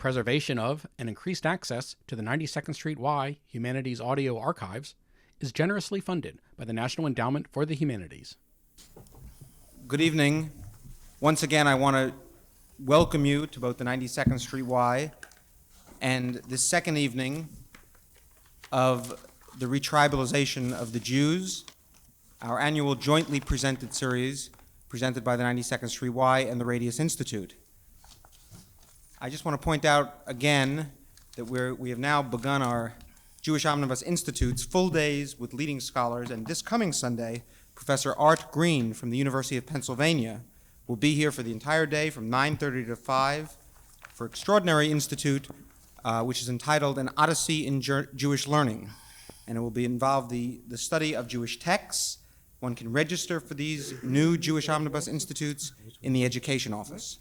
preservation of and increased access to the 92nd Street Y Humanities Audio Archives is generously funded by the National Endowment for the Humanities. Good evening. Once again, I want to welcome you to both the 92nd Street Y and the second evening of the retribalization of the Jews, our annual jointly presented series presented by the 92nd Street Y and the Radius Institute. I just want to point out again that we have now begun our Jewish Omnibus Institute's full days with leading scholars, and this coming Sunday, Professor Art Green from the University of Pennsylvania will be here for the entire day from 9:30 to 5 for Extraordinary Institute, which is entitled An Odyssey in Jewish Learning. And it will involve the study of Jewish texts. One can register for these new Jewish Omnibus Institutes in the Education Office.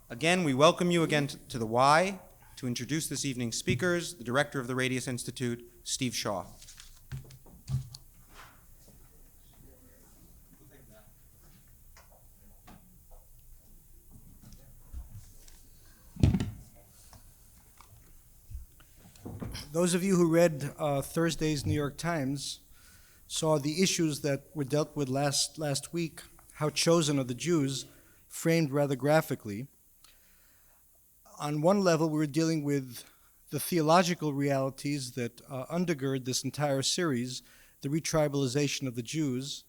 Again, we welcome you again to the Y to introduce this evening's speakers, the director of the Radius Institute, Steve Shaw. Those of you who read Thursday's New York Times saw the issues that were dealt with last week, how chosen are the Jews, framed rather graphically. On one level, we were dealing with the theological realities that undergird this entire series, the retribalization of the Jews.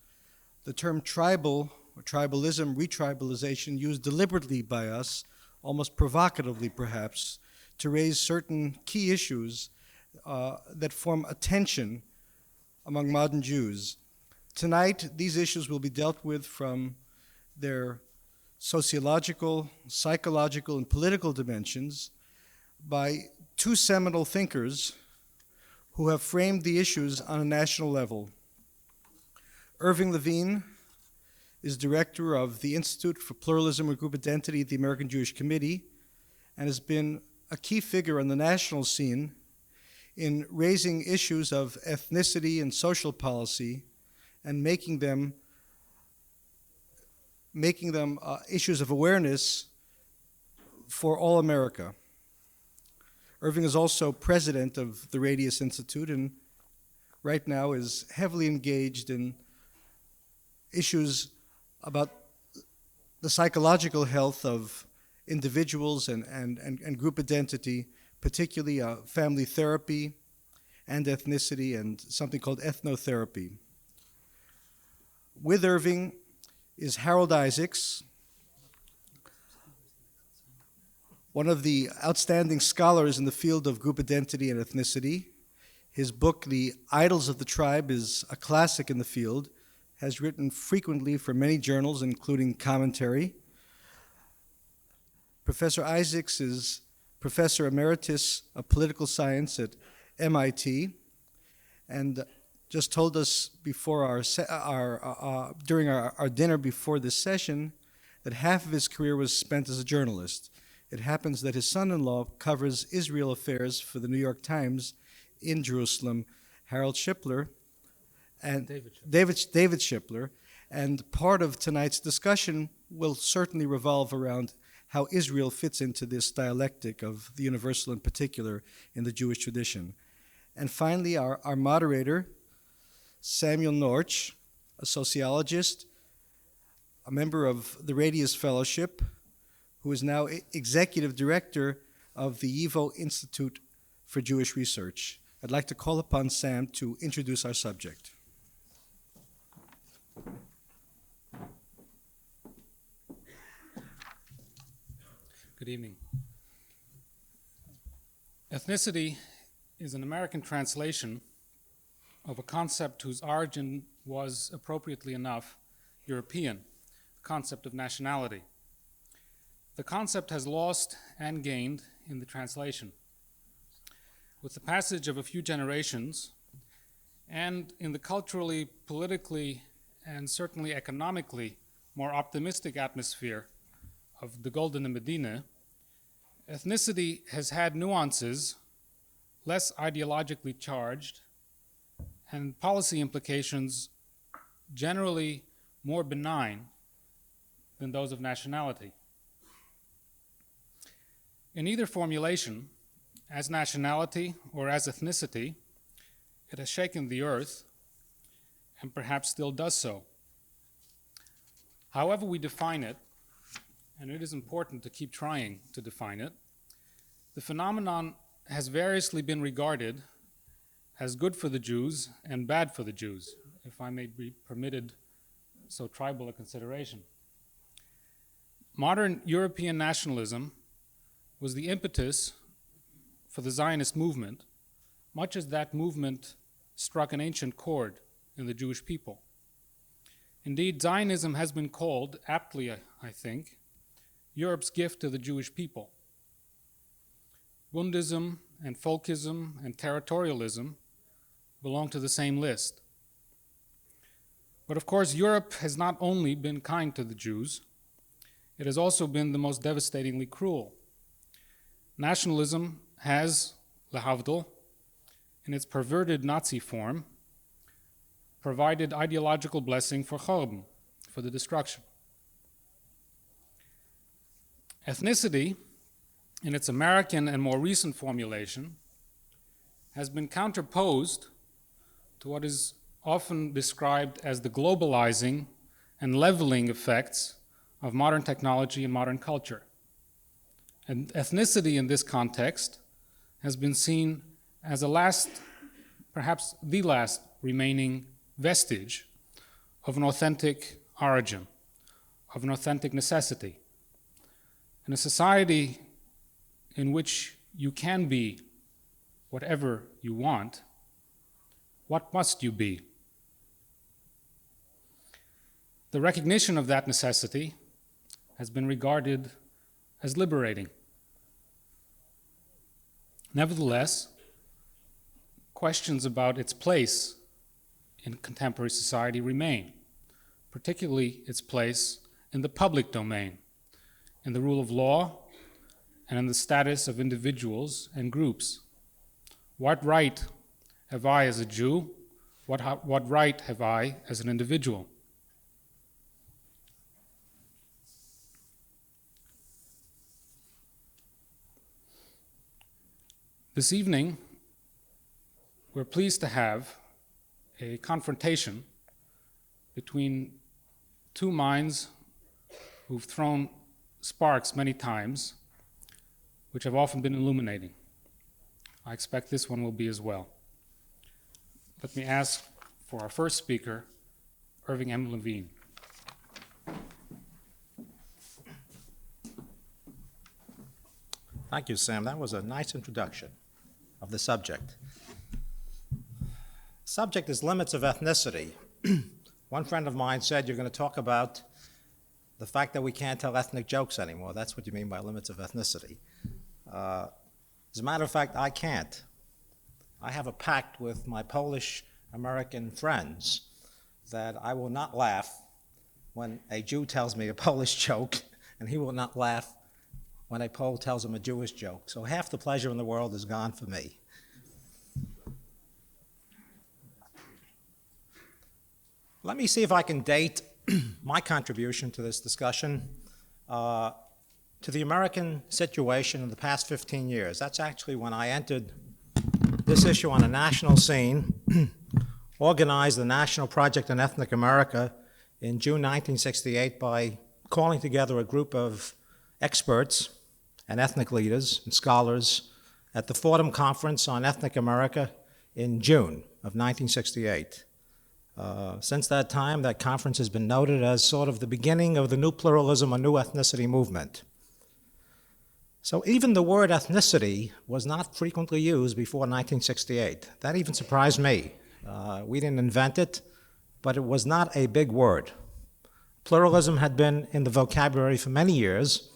The term tribal, or tribalism, retribalization, used deliberately by us, almost provocatively perhaps, to raise certain key issues that form a tension among modern Jews. Tonight, these issues will be dealt with from their sociological, psychological, and political dimensions by two seminal thinkers who have framed the issues on a national level. Irving Levine is director of the Institute for Pluralism and Group Identity at the American Jewish Committee and has been a key figure on the national scene in raising issues of ethnicity and social policy and making them issues of awareness for all America. Irving is also president of the Radius Institute and right now is heavily engaged in issues about the psychological health of individuals and group identity, particularly family therapy and ethnicity and something called ethnotherapy. With Irving is Harold Isaacs, one of the outstanding scholars in the field of group identity and ethnicity. His book, The Idols of the Tribe, is a classic in the field, has written frequently for many journals, including Commentary. Professor Isaacs is Professor Emeritus of Political Science at MIT, and just told us before during our dinner before this session that half of his career was spent as a journalist. It happens that his son-in-law covers Israel affairs for the New York Times in Jerusalem, Harold Shipler, and David Shipler, and part of tonight's discussion will certainly revolve around how Israel fits into this dialectic of the universal in particular in the Jewish tradition. And finally, our moderator, Samuel Norich, a sociologist, a member of the Radius Fellowship, who is now executive director of the YIVO Institute for Jewish Research. I'd like to call upon Sam to introduce our subject. Good evening. Ethnicity is an American translation of a concept whose origin was, appropriately enough, European, the concept of nationality. The concept has lost and gained in the translation. With the passage of a few generations, and in the culturally, politically, and certainly economically more optimistic atmosphere of the Golden Medina, ethnicity has had nuances less ideologically charged and policy implications generally more benign than those of nationality. In either formulation, as nationality or as ethnicity, it has shaken the earth and perhaps still does so. However we define it, and it is important to keep trying to define it, the phenomenon has variously been regarded as good for the Jews and bad for the Jews, if I may be permitted so tribal a consideration. Modern European nationalism was the impetus for the Zionist movement, much as that movement struck an ancient chord in the Jewish people. Indeed, Zionism has been called, aptly I think, Europe's gift to the Jewish people. Bundism and folkism and territorialism belong to the same list. But of course, Europe has not only been kind to the Jews, it has also been the most devastatingly cruel. Nationalism has, lehavdil, in its perverted Nazi form, provided ideological blessing for chorban, for the destruction. Ethnicity, in its American and more recent formulation, has been counterposed to what is often described as the globalizing and leveling effects of modern technology and modern culture. And ethnicity in this context has been seen as a last, perhaps the last remaining vestige of an authentic origin, of an authentic necessity. In a society in which you can be whatever you want, what must you be? The recognition of that necessity has been regarded as liberating. Nevertheless, questions about its place in contemporary society remain, particularly its place in the public domain, in the rule of law, and in the status of individuals and groups. What right have I as a Jew? What right have I as an individual? This evening, we're pleased to have a confrontation between two minds who've thrown sparks many times, which have often been illuminating. I expect this one will be as well. Let me ask for our first speaker, Irving M. Levine. Thank you, Sam. That was a nice introduction of the subject. Subject is limits of ethnicity. One friend of mine said you're going to talk about the fact that we can't tell ethnic jokes anymore. That's what you mean by limits of ethnicity. As a matter of fact, I can't. I have a pact with my Polish-American friends that I will not laugh when a Jew tells me a Polish joke, and he will not laugh when a Pole tells him a Jewish joke. So half the pleasure in the world is gone for me. Let me see if I can date my contribution to this discussion to the American situation in the past 15 years. That's actually when I entered this issue on a national scene, organized the National Project on Ethnic America in June 1968 by calling together a group of experts and ethnic leaders and scholars at the Fordham Conference on Ethnic America in June of 1968. Since that time, that conference has been noted as sort of the beginning of the new pluralism or new ethnicity movement. So even the word ethnicity was not frequently used before 1968. That even surprised me. We didn't invent it, but it was not a big word. Pluralism had been in the vocabulary for many years,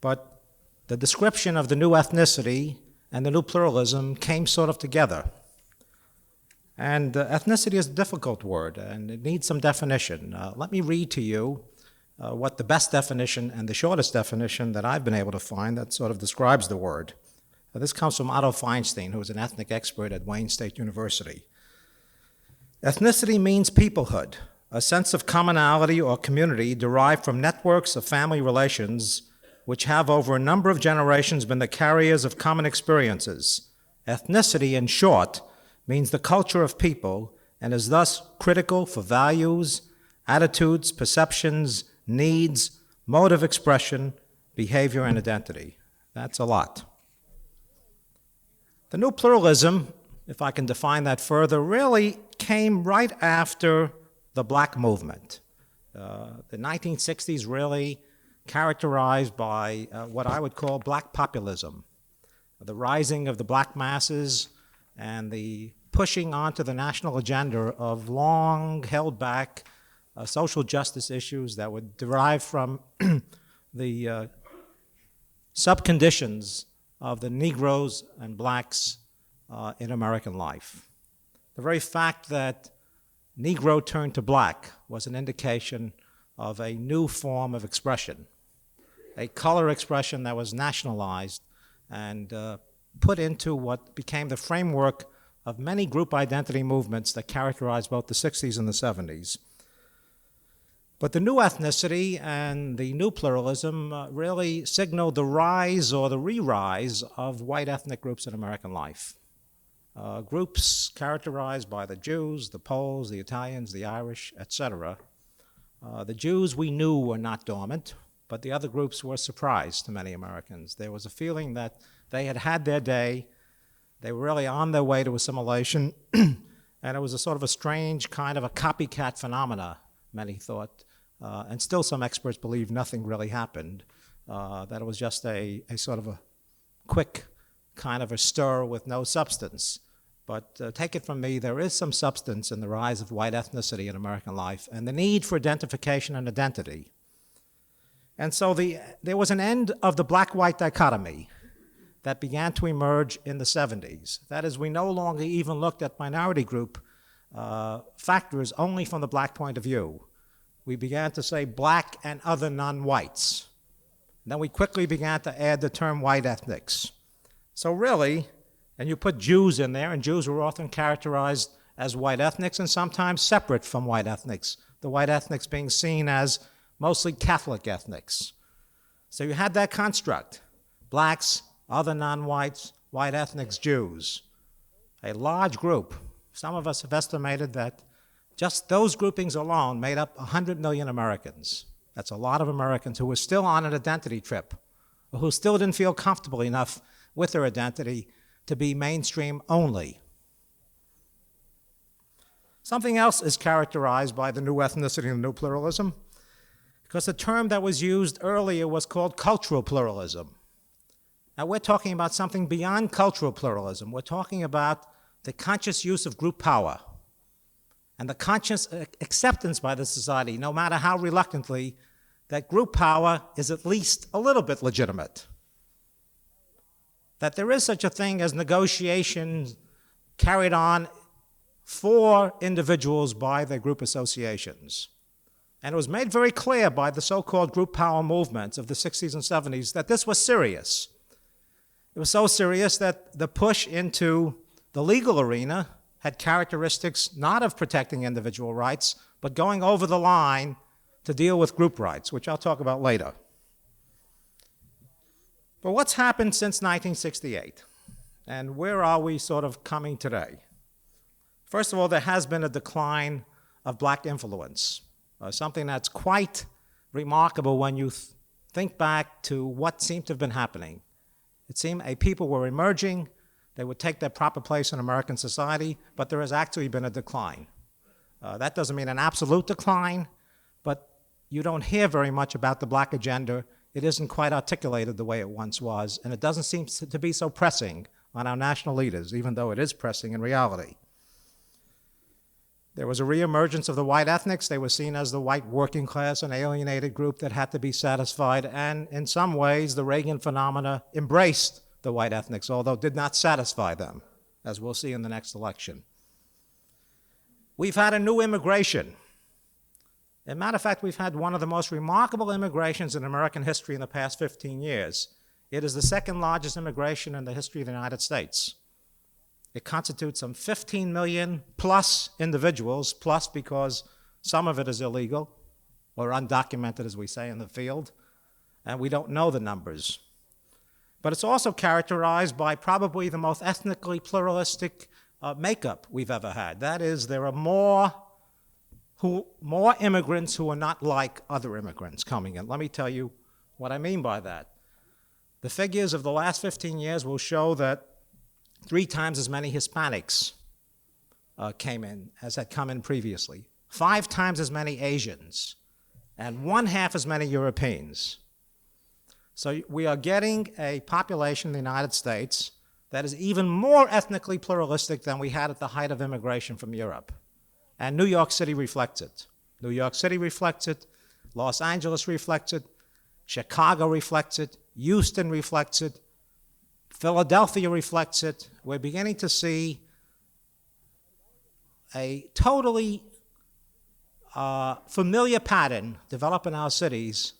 but the description of the new ethnicity and the new pluralism came sort of together. And ethnicity is a difficult word, and it needs some definition. Let me read to you what the best definition and the shortest definition that I've been able to find that sort of describes the word. This comes from Otto Feinstein, who is an ethnic expert at Wayne State University. Ethnicity means peoplehood, a sense of commonality or community derived from networks of family relations which have over a number of generations been the carriers of common experiences. Ethnicity, in short, means the culture of people and is thus critical for values, attitudes, perceptions, needs, mode of expression, behavior, and identity. That's a lot. The new pluralism, if I can define that further, really came right after the black movement. The 1960s really characterized by what I would call black populism, the rising of the black masses and the pushing onto the national agenda of long held back social justice issues that would derive from the subconditions of the Negroes and blacks in American life. The very fact that Negro turned to black was an indication of a new form of expression, a color expression that was nationalized and put into what became the framework of many group identity movements that characterized both the 60s and the 70s. But the new ethnicity and the new pluralism really signaled the rise or the re-rise of white ethnic groups in American life. Groups characterized by the Jews, the Poles, the Italians, the Irish, etc. The Jews we knew were not dormant, but the other groups were a surprise to many Americans. There was a feeling that they had had their day, they were really on their way to assimilation, and it was a sort of a strange kind of a copycat phenomena, many thought, and still some experts believe nothing really happened, that it was just a sort of a quick kind of a stir with no substance. But take it from me, there is some substance in the rise of white ethnicity in American life and the need for identification and identity. And so there was an end of the black-white dichotomy that began to emerge in the 70s. That is, we no longer even looked at minority group factors only from the black point of view. We began to say black and other non-whites. Then we quickly began to add the term white ethnics. So really, and you put Jews in there, and Jews were often characterized as white ethnics and sometimes separate from white ethnics, the white ethnics being seen as mostly Catholic ethnics. So you had that construct, blacks, other non-whites, white ethnics, Jews, a large group. Some of us have estimated that just those groupings alone made up 100 million Americans. That's a lot of Americans who were still on an identity trip, or who still didn't feel comfortable enough with their identity to be mainstream only. Something else is characterized by the new ethnicity and the new pluralism, because the term that was used earlier was called cultural pluralism. Now we're talking about something beyond cultural pluralism. We're talking about the conscious use of group power and the conscious acceptance by the society, no matter how reluctantly, that group power is at least a little bit legitimate. That there is such a thing as negotiations carried on for individuals by their group associations. And it was made very clear by the so-called group power movements of the 60s and 70s that this was serious. It was so serious that the push into the legal arena had characteristics not of protecting individual rights, but going over the line to deal with group rights, which I'll talk about later. But what's happened since 1968? And where are we sort of coming today? First of all, there has been a decline of black influence, something that's quite remarkable when you think back to what seemed to have been happening. It seemed people were emerging, they would take their proper place in American society, but there has actually been a decline. That doesn't mean an absolute decline, but you don't hear very much about the black agenda. It isn't quite articulated the way it once was, and it doesn't seem to be so pressing on our national leaders, even though it is pressing in reality. There was a reemergence of the white ethnics. They were seen as the white working class and alienated group that had to be satisfied, and in some ways, the Reagan phenomena embraced the white ethnics, although did not satisfy them, as we'll see in the next election. We've had a new immigration. As a matter of fact, we've had one of the most remarkable immigrations in American history in the past 15 years. It is the second largest immigration in the history of the United States. It constitutes some 15 million plus individuals, plus because some of it is illegal or undocumented, as we say in the field, and we don't know the numbers. But it's also characterized by probably the most ethnically pluralistic makeup we've ever had. That is, there are more immigrants who are not like other immigrants coming in. Let me tell you what I mean by that. The figures of the last 15 years will show that 3 times as many Hispanics came in as had come in previously, 5 times as many Asians, and 1/2 as many Europeans. So we are getting a population in the United States that is even more ethnically pluralistic than we had at the height of immigration from Europe. And New York City reflects it. New York City reflects it, Los Angeles reflects it, Chicago reflects it, Houston reflects it, Philadelphia reflects it. We're beginning to see a totally familiar pattern develop in our cities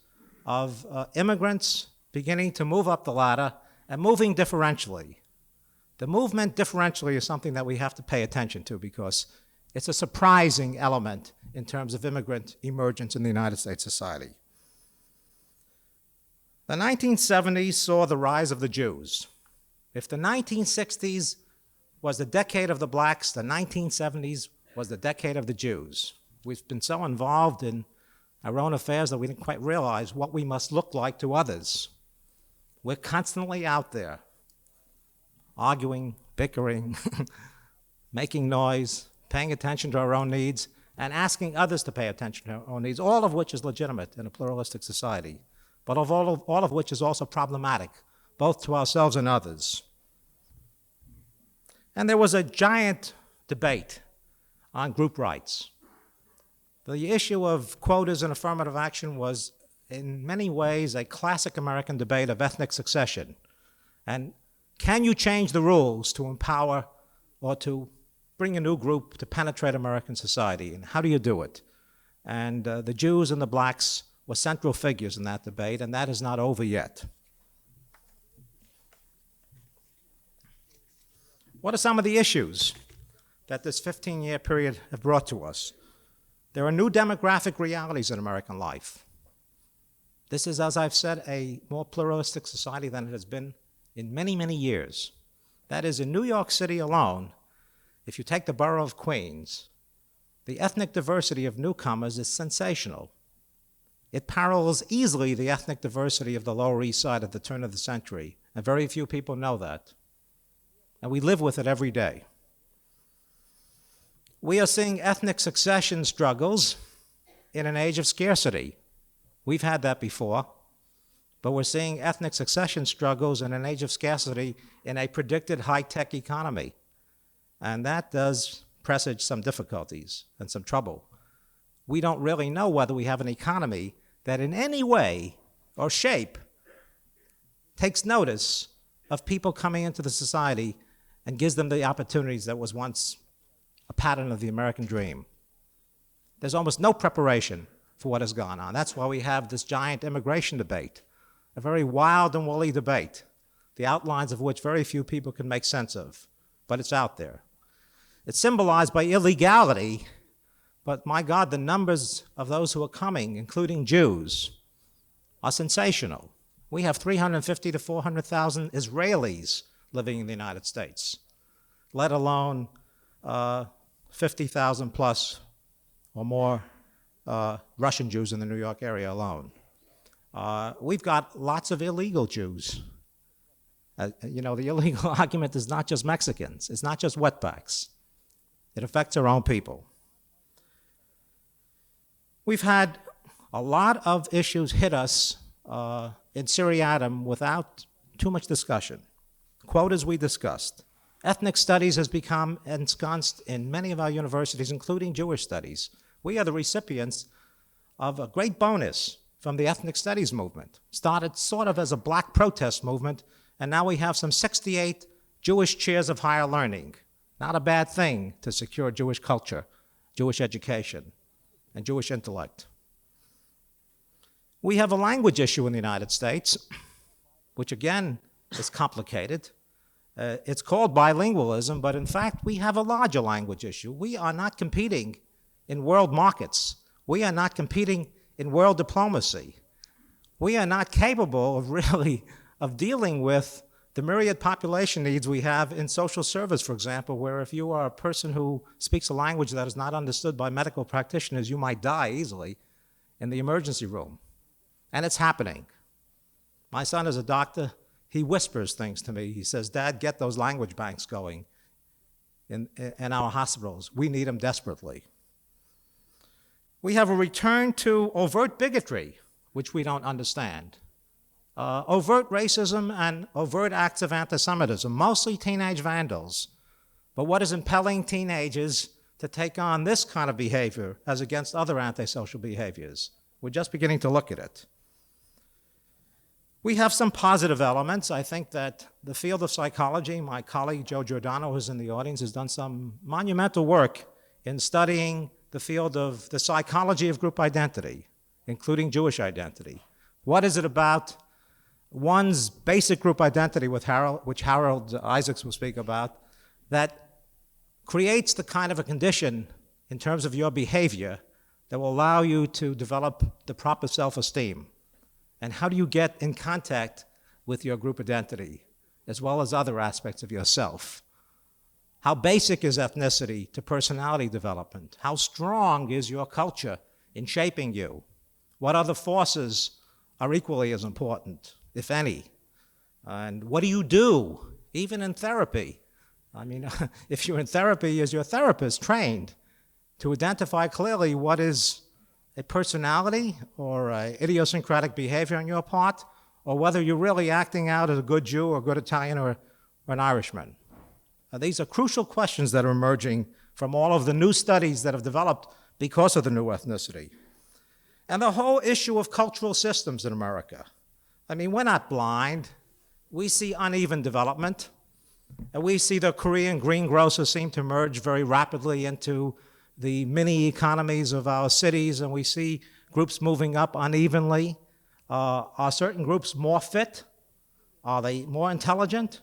of immigrants beginning to move up the ladder and moving differentially. The movement differentially is something that we have to pay attention to because it's a surprising element in terms of immigrant emergence in the United States society. The 1970s saw the rise of the Jews. If the 1960s was the decade of the blacks, the 1970s was the decade of the Jews. We've been so involved in our own affairs that we didn't quite realize what we must look like to others. We're constantly out there, arguing, bickering, making noise, paying attention to our own needs, and asking others to pay attention to our own needs, all of which is legitimate in a pluralistic society, but all of which is also problematic, both to ourselves and others. And there was a giant debate on group rights. The issue of quotas and affirmative action was, in many ways, a classic American debate of ethnic succession. And can you change the rules to empower or to bring a new group to penetrate American society? And how do you do it? And the Jews and the blacks were central figures in that debate, and that is not over yet. What are some of the issues that this 15-year period have brought to us? There are new demographic realities in American life. This is, as I've said, a more pluralistic society than it has been in many, many years. That is, in New York City alone, if you take the borough of Queens, the ethnic diversity of newcomers is sensational. It parallels easily the ethnic diversity of the Lower East Side at the turn of the century, and very few people know that. And we live with it every day. We are seeing ethnic succession struggles in an age of scarcity. We've had that before, but we're seeing ethnic succession struggles in an age of scarcity in a predicted high-tech economy. And that does presage some difficulties and some trouble. We don't really know whether we have an economy that in any way or shape takes notice of people coming into the society and gives them the opportunities that was once a pattern of the American dream. There's almost no preparation for what has gone on. That's why we have this giant immigration debate, a very wild and woolly debate, the outlines of which very few people can make sense of, but it's out there. It's symbolized by illegality, but my God, the numbers of those who are coming, including Jews, are sensational. We have 350 to 400,000 Israelis living in the United States, let alone 50,000 plus or more Russian Jews in the New York area alone. We've got lots of illegal Jews. You know, the illegal argument is not just Mexicans. It's not just wetbacks. It affects our own people. We've had a lot of issues hit us in seriatim without too much discussion. Quotas we discussed. Ethnic studies has become ensconced in many of our universities, including Jewish studies. We are the recipients of a great bonus from the ethnic studies movement. Started sort of as a black protest movement, and now we have some 68 Jewish chairs of higher learning. Not a bad thing to secure Jewish culture, Jewish education, and Jewish intellect. We have a language issue in the United States, which again is complicated. It's called bilingualism, but in fact, we have a larger language issue. We are not competing in world markets. We are not competing in world diplomacy. we are not capable of really of dealing with the myriad population needs we have in social service, for example, where if you are a person who speaks a language that is not understood by medical practitioners, you might die easily in the emergency room. And it's happening. My son is a doctor. He whispers things to me. He says, "Dad, get those language banks going in our hospitals. We need them desperately." We have a return to overt bigotry, which we don't understand. Overt racism and overt acts of anti-Semitism, mostly teenage vandals. But what is impelling teenagers to take on this kind of behavior as against other antisocial behaviors? We're just beginning to look at it. We have some positive elements. I think that the field of psychology, my colleague Joe Giordano, who's in the audience, has done some monumental work in studying the field of the psychology of group identity, including Jewish identity. What is it about one's basic group identity, which Harold Isaacs will speak about, that creates the kind of a condition in terms of your behavior that will allow you to develop the proper self-esteem? And how do you get in contact with your group identity, as well as other aspects of yourself? How basic is ethnicity to personality development? How strong is your culture in shaping you? What other forces are equally as important, if any? And what do you do, even in therapy? I mean, if you're in therapy, is your therapist trained to identify clearly what is a personality or an idiosyncratic behavior on your part, or whether you're really acting out as a good Jew or a good Italian or an Irishman? These are crucial questions that are emerging from all of the new studies that have developed because of the new ethnicity. And the whole issue of cultural systems in America. I mean, we're not blind. We see uneven development. And we see the Korean greengrocers seem to merge very rapidly into the mini economies of our cities, and we see groups moving up unevenly. Are certain groups more fit? Are they more intelligent?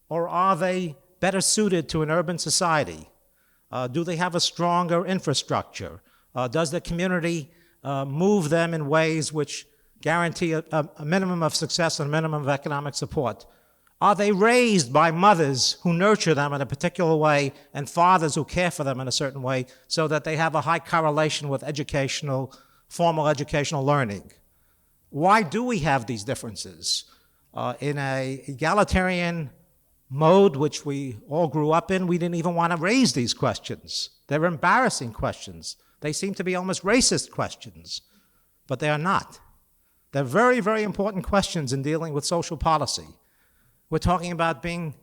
Or are they better suited to an urban society? Do they have a stronger infrastructure? Does the community move them in ways which guarantee a minimum of success and a minimum of economic support? Are they raised by mothers who nurture them in a particular way and fathers who care for them in a certain way so that they have a high correlation with formal educational learning? Why do we have these differences? In an egalitarian mode, which we all grew up in, we didn't even want to raise these questions. They're embarrassing questions. They seem to be almost racist questions, but they are not. They're very, very important questions in dealing with social policy. We're talking about being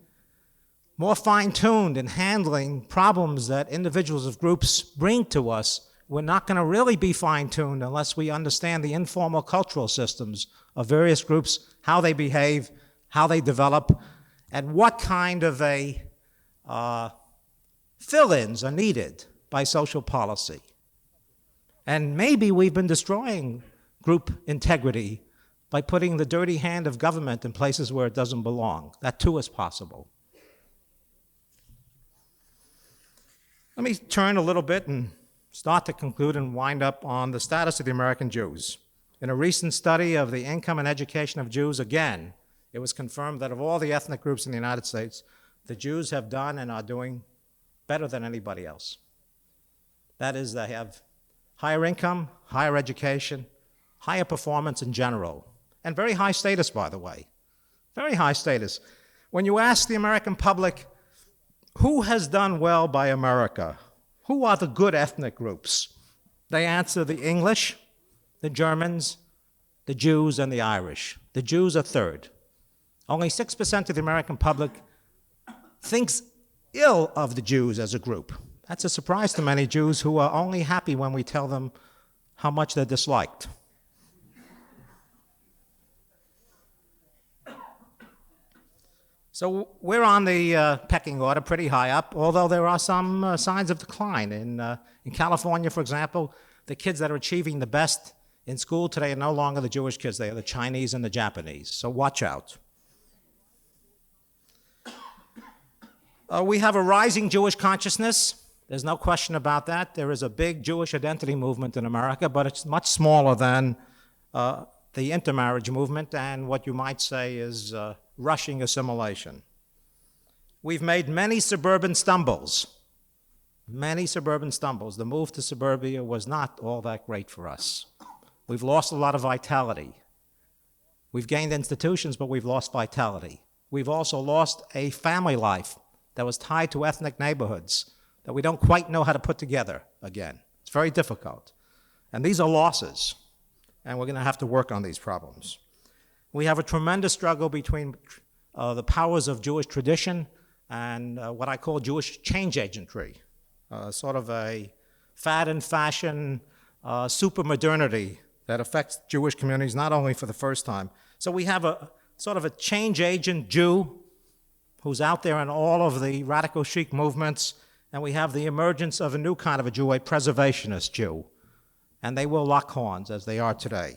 more fine-tuned in handling problems that individuals of groups bring to us. We're not going to really be fine-tuned unless we understand the informal cultural systems of various groups, how they behave, how they develop, and what kind of a fill-ins are needed by social policy. And maybe we've been destroying group integrity by putting the dirty hand of government in places where it doesn't belong. That too is possible. Let me turn a little bit and start to conclude and wind up on the status of the American Jews. In a recent study of the income and education of Jews, again, it was confirmed that of all the ethnic groups in the United States, the Jews have done and are doing better than anybody else. That is, they have higher income, higher education, higher performance in general, and very high status, by the way. Very high status. When you ask the American public, who has done well by America? Who are the good ethnic groups? They answer the English, the Germans, the Jews, and the Irish. The Jews are third. Only 6% of the American public thinks ill of the Jews as a group. That's a surprise to many Jews who are only happy when we tell them how much they're disliked. So we're on the pecking order pretty high up, although there are some signs of decline. In California, for example, the kids that are achieving the best in school today are no longer the Jewish kids, they are the Chinese and the Japanese, so watch out. We have a rising Jewish consciousness. There's no question about that. There is a big Jewish identity movement in America, but it's much smaller than the intermarriage movement and what you might say is rushing assimilation. We've made many suburban stumbles. Many suburban stumbles. The move to suburbia was not all that great for us. We've lost a lot of vitality. We've gained institutions, but we've lost vitality. We've also lost a family life that was tied to ethnic neighborhoods that we don't quite know how to put together again. It's very difficult. And these are losses, and we're going to have to work on these problems. We have a tremendous struggle between the powers of Jewish tradition and what I call Jewish change agentry, sort of a fad and fashion super modernity that affects Jewish communities not only for the first time. So we have a sort of a change agent Jew who's out there in all of the radical chic movements, and we have the emergence of a new kind of a Jew, a preservationist Jew, and they will lock horns as they are today.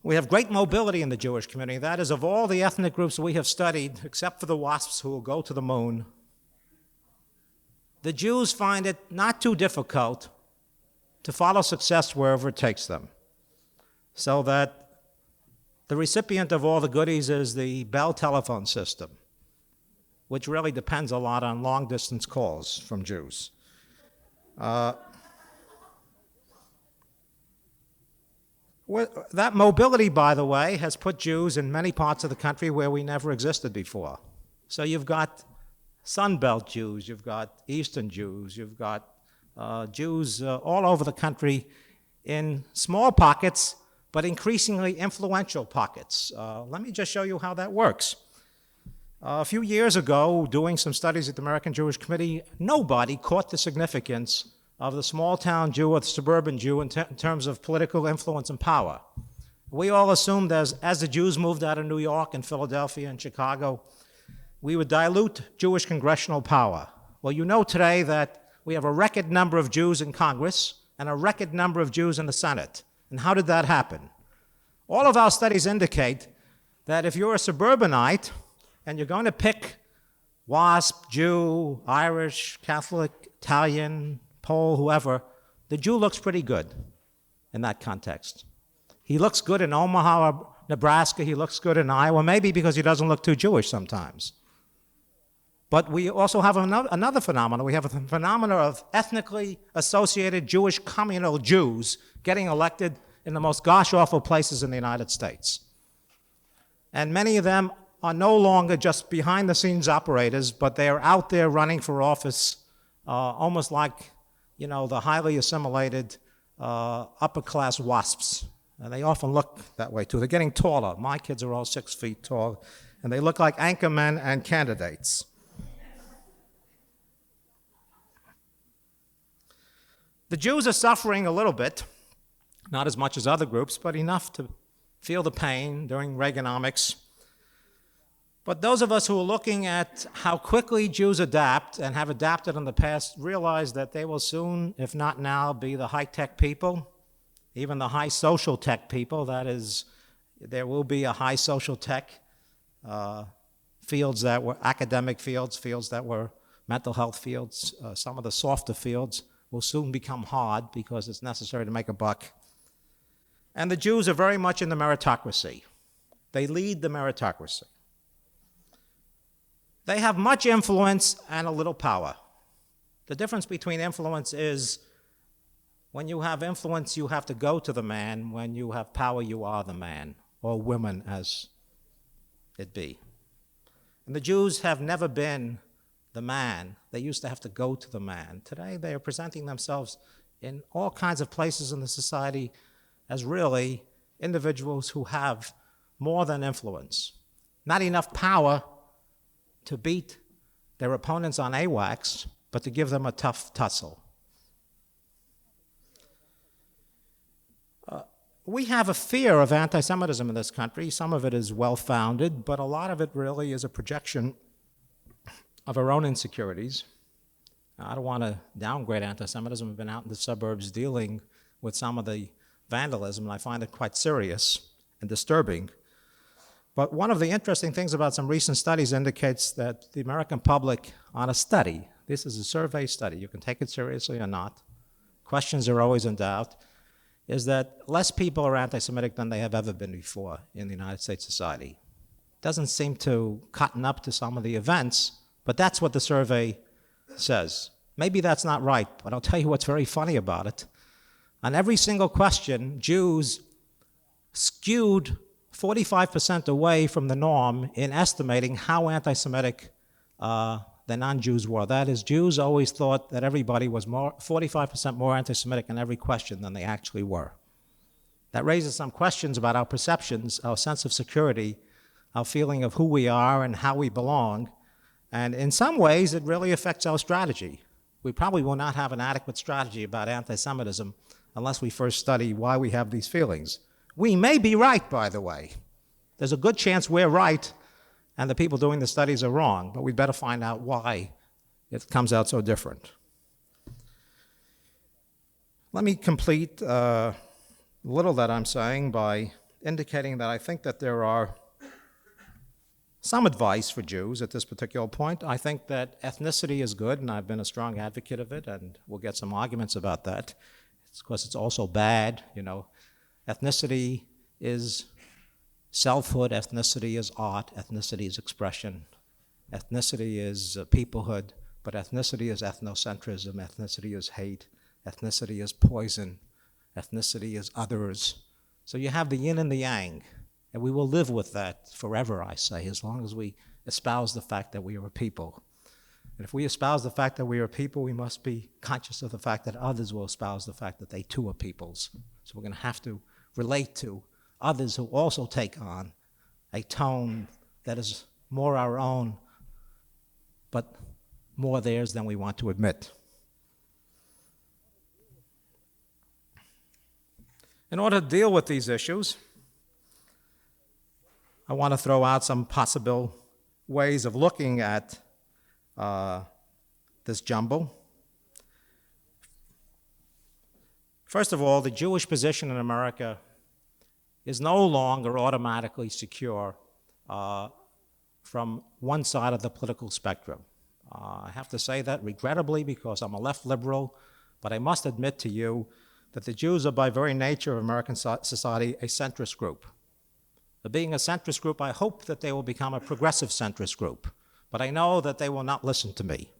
We have great mobility in the Jewish community. That is, of all the ethnic groups we have studied, except for the WASPs who will go to the moon, the Jews find it not too difficult to follow success wherever it takes them, so that the recipient of all the goodies is the Bell telephone system, which really depends a lot on long-distance calls from Jews. That mobility, by the way, has put Jews in many parts of the country where we never existed before. So you've got Sunbelt Jews, you've got Eastern Jews, you've got Jews all over the country in small pockets, but increasingly influential pockets. Let me just show you how that works. A few years ago, doing some studies at the American Jewish Committee, nobody caught the significance of the small-town Jew or the suburban Jew in terms of political influence and power. We all assumed as the Jews moved out of New York and Philadelphia and Chicago, we would dilute Jewish congressional power. Well, you know today that we have a record number of Jews in Congress and a record number of Jews in the Senate. And how did that happen? All of our studies indicate that if you're a suburbanite and you're going to pick WASP, Jew, Irish, Catholic, Italian, Pole, whoever, the Jew looks pretty good in that context. He looks good in Omaha or Nebraska, he looks good in Iowa, maybe because he doesn't look too Jewish sometimes. But we also have another phenomenon. We have a phenomenon of ethnically associated Jewish communal Jews getting elected in the most gosh-awful places in the United States. And many of them are no longer just behind-the-scenes operators, but they are out there running for office almost like, you know, the highly assimilated upper-class WASPs. And they often look that way, too. They're getting taller. My kids are all 6 feet tall, and they look like anchormen and candidates. The Jews are suffering a little bit, not as much as other groups, but enough to feel the pain during Reaganomics. But those of us who are looking at how quickly Jews adapt and have adapted in the past realize that they will soon, if not now, be the high-tech people, even the high social tech people. That is, there will be a high social tech fields that were academic fields that were mental health fields, some of the softer fields will soon become hard because it's necessary to make a buck. And the Jews are very much in the meritocracy. They lead the meritocracy. They have much influence and a little power. The difference between influence is when you have influence, you have to go to the man. When you have power, you are the man, or woman as it be. And the Jews have never been the man. They used to have to go to the man. Today, they are presenting themselves in all kinds of places in the society as really individuals who have more than influence. Not enough power to beat their opponents on AWACS, but to give them a tough tussle. We have a fear of anti-Semitism in this country. Some of it is well-founded, but a lot of it really is a projection of our own insecurities. I don't want to downgrade anti-Semitism. I've been out in the suburbs dealing with some of the vandalism, and I find it quite serious and disturbing. But one of the interesting things about some recent studies indicates that the American public, on a study, this is a survey study, you can take it seriously or not, questions are always in doubt, is that less people are anti-Semitic than they have ever been before in the United States society. Doesn't seem to cotton up to some of the events, but that's what the survey says. Maybe that's not right, but I'll tell you what's very funny about it. On every single question, Jews skewed 45% away from the norm in estimating how anti-Semitic the non-Jews were. That is, Jews always thought that everybody was 45% more anti-Semitic in every question than they actually were. That raises some questions about our perceptions, our sense of security, our feeling of who we are and how we belong. And in some ways, it really affects our strategy. We probably will not have an adequate strategy about anti-Semitism unless we first study why we have these feelings. We may be right, by the way. There's a good chance we're right and the people doing the studies are wrong, but we'd better find out why it comes out so different. Let me complete a little that I'm saying by indicating that I think that there are some advice for Jews at this particular point. I think that ethnicity is good, and I've been a strong advocate of it, and we'll get some arguments about that. It's because it's also bad, you know. Ethnicity is selfhood, ethnicity is art, ethnicity is expression, ethnicity is peoplehood, but ethnicity is ethnocentrism, ethnicity is hate, ethnicity is poison, ethnicity is others. So you have the yin and the yang, and we will live with that forever, I say, as long as we espouse the fact that we are a people. And if we espouse the fact that we are a people, we must be conscious of the fact that others will espouse the fact that they too are peoples. So we're going to have to relate to others who also take on a tone that is more our own, but more theirs than we want to admit. In order to deal with these issues, I want to throw out some possible ways of looking at this jumble. First of all, the Jewish position in America is no longer automatically secure from one side of the political spectrum. I have to say that regrettably because I'm a left liberal, but I must admit to you that the Jews are by very nature of American society a centrist group. But being a centrist group, I hope that they will become a progressive centrist group, but I know that they will not listen to me.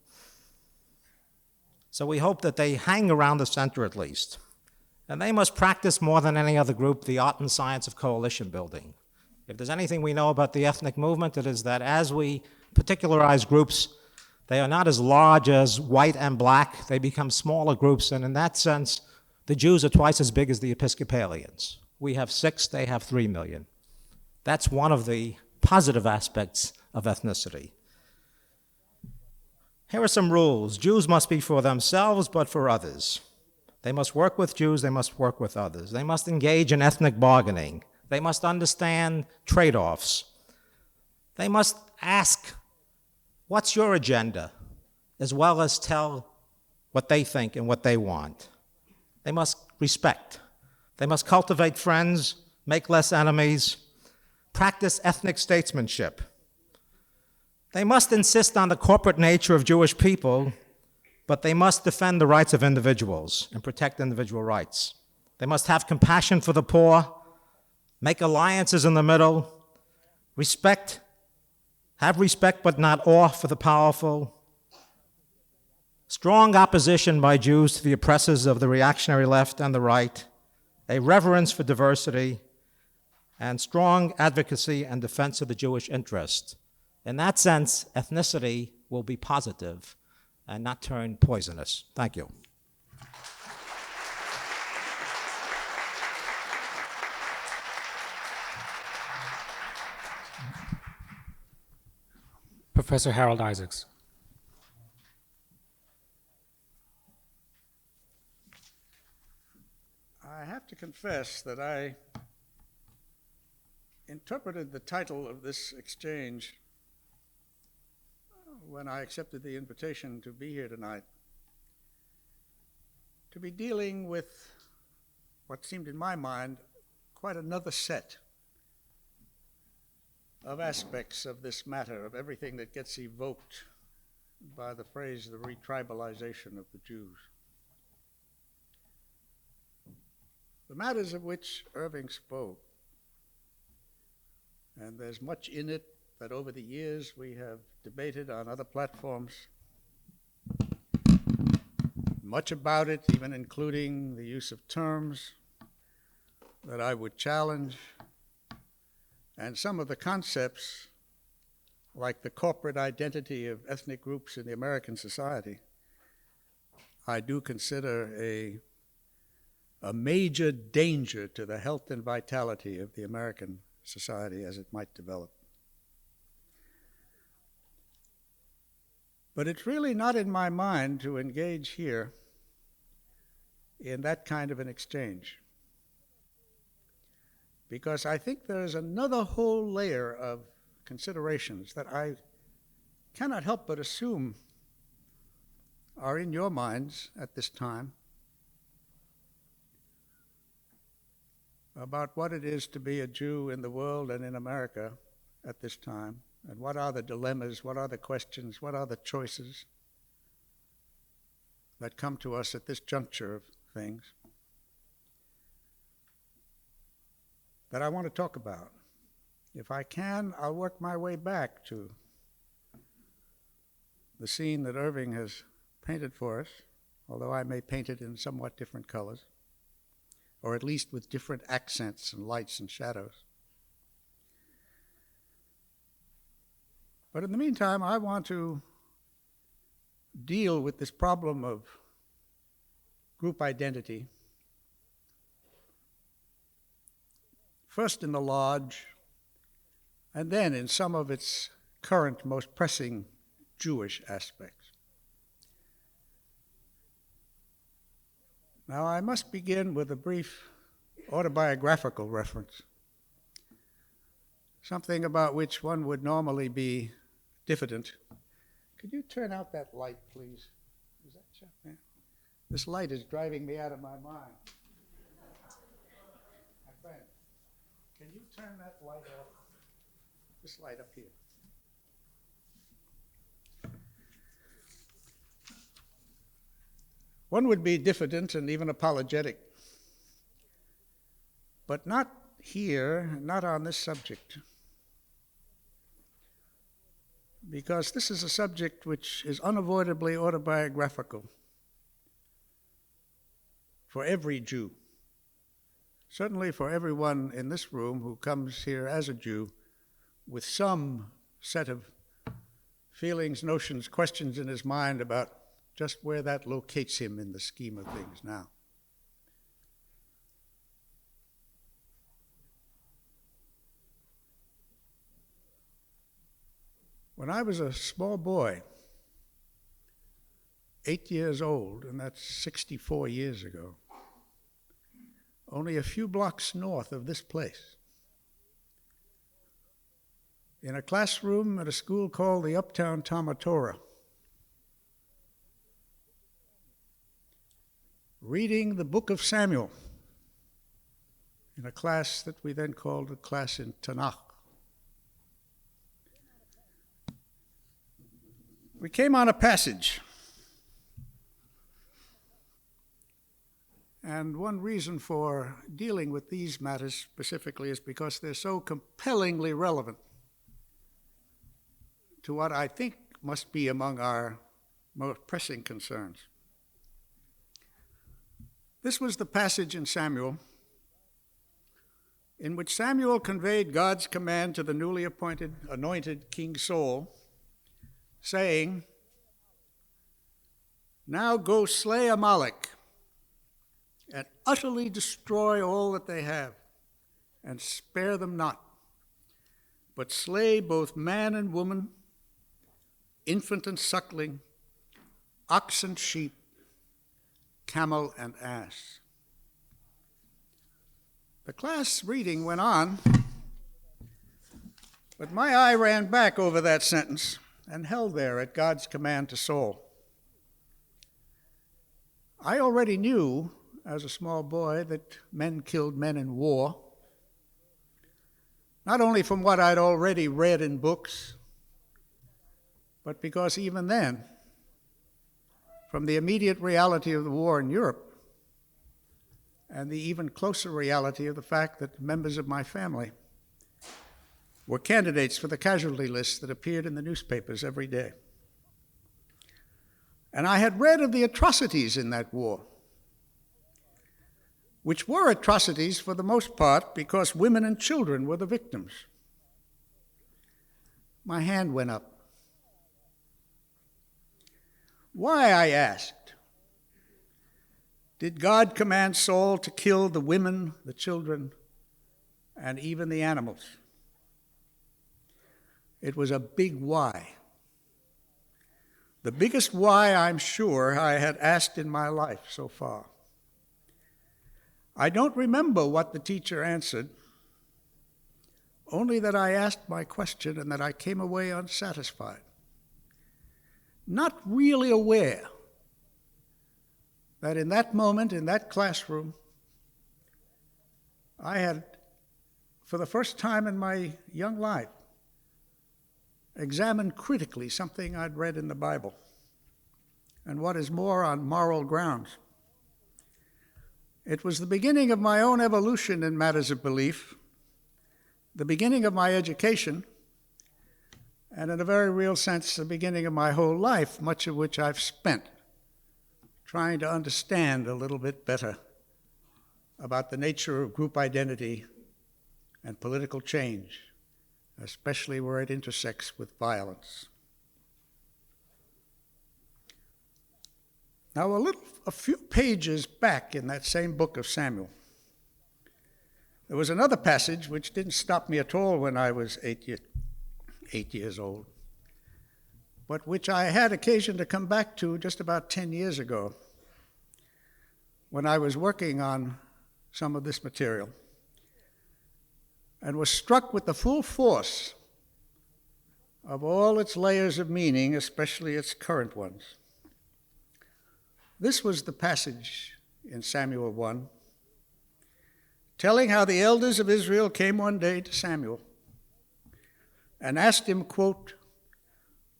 So we hope that they hang around the center at least. And they must practice more than any other group the art and science of coalition building. If there's anything we know about the ethnic movement, it is that as we particularize groups, they are not as large as white and black. They become smaller groups, and in that sense, the Jews are twice as big as the Episcopalians. We have 6, they have 3 million. That's one of the positive aspects of ethnicity. Here are some rules. Jews must be for themselves, but for others. They must work with Jews, they must work with others. They must engage in ethnic bargaining. They must understand trade-offs. They must ask, what's your agenda? As well as tell what they think and what they want. They must respect. They must cultivate friends, make less enemies, practice ethnic statesmanship. They must insist on the corporate nature of Jewish people, but they must defend the rights of individuals and protect individual rights. They must have compassion for the poor, make alliances in the middle, have respect but not awe for the powerful, strong opposition by Jews to the oppressors of the reactionary left and the right, a reverence for diversity, and strong advocacy and defense of the Jewish interest. In that sense, ethnicity will be positive and not turn poisonous. Thank you. Professor Harold Isaacs. I have to confess that I interpreted the title of this exchange when I accepted the invitation to be here tonight to be dealing with what seemed in my mind quite another set of aspects of this matter, of everything that gets evoked by the phrase, the retribalization of the Jews. The matters of which Irving spoke, and there's much in it that over the years we have debated on other platforms, much about it, even including the use of terms that I would challenge, and some of the concepts, like the corporate identity of ethnic groups in the American society, I do consider a major danger to the health and vitality of the American society as it might develop. But it's really not in my mind to engage here in that kind of an exchange, because I think there's another whole layer of considerations that I cannot help but assume are in your minds at this time about what it is to be a Jew in the world and in America at this time, and what are the dilemmas, what are the questions, what are the choices that come to us at this juncture of things that I want to talk about. If I can, I'll work my way back to the scene that Irving has painted for us, although I may paint it in somewhat different colors, or at least with different accents and lights and shadows. But in the meantime, I want to deal with this problem of group identity, first in the Lodge, and then in some of its current, most pressing Jewish aspects. Now, I must begin with a brief autobiographical reference, something about which one would normally be diffident. Could you turn out that light, please? Is that Chuck? Yeah. This light is driving me out of my mind. My friend, can you turn that light off? This light up here. One would be diffident and even apologetic, but not here, not on this subject, because this is a subject which is unavoidably autobiographical for every Jew, certainly for everyone in this room who comes here as a Jew with some set of feelings, notions, questions in his mind about just where that locates him in the scheme of things now. When I was a small boy, 8 years old, and that's 64 years ago, only a few blocks north of this place, in a classroom at a school called the Uptown Talmud Torah, reading the book of Samuel in a class that we then called a class in Tanakh. We came on a passage, and one reason for dealing with these matters specifically is because they're so compellingly relevant to what I think must be among our most pressing concerns. This was the passage in Samuel in which Samuel conveyed God's command to the newly anointed King Saul, saying, "Now go slay Amalek and utterly destroy all that they have, and spare them not, but slay both man and woman, infant and suckling, ox and sheep, camel and ass." The class reading went on, but my eye ran back over that sentence and held there at God's command to Saul. I already knew as a small boy that men killed men in war, not only from what I'd already read in books, but because even then, from the immediate reality of the war in Europe, and the even closer reality of the fact that members of my family were candidates for the casualty lists that appeared in the newspapers every day. And I had read of the atrocities in that war, which were atrocities for the most part because women and children were the victims. My hand went up. Why, I asked, did God command Saul to kill the women, the children, and even the animals? It was a big why. The biggest why I'm sure I had asked in my life so far. I don't remember what the teacher answered, only that I asked my question and that I came away unsatisfied. Not really aware that in that moment, in that classroom, I had, for the first time in my young life, examined critically something I'd read in the Bible, and what is more, on moral grounds. It was the beginning of my own evolution in matters of belief, the beginning of my education, and in a very real sense, the beginning of my whole life, much of which I've spent trying to understand a little bit better about the nature of group identity and political change, especially where it intersects with violence. Now, a few pages back in that same book of Samuel, there was another passage which didn't stop me at all when I was 8 years old, but which I had occasion to come back to just about 10 years ago when I was working on some of this material, and was struck with the full force of all its layers of meaning, especially its current ones. This was the passage in Samuel 1, telling how the elders of Israel came one day to Samuel and asked him, quote,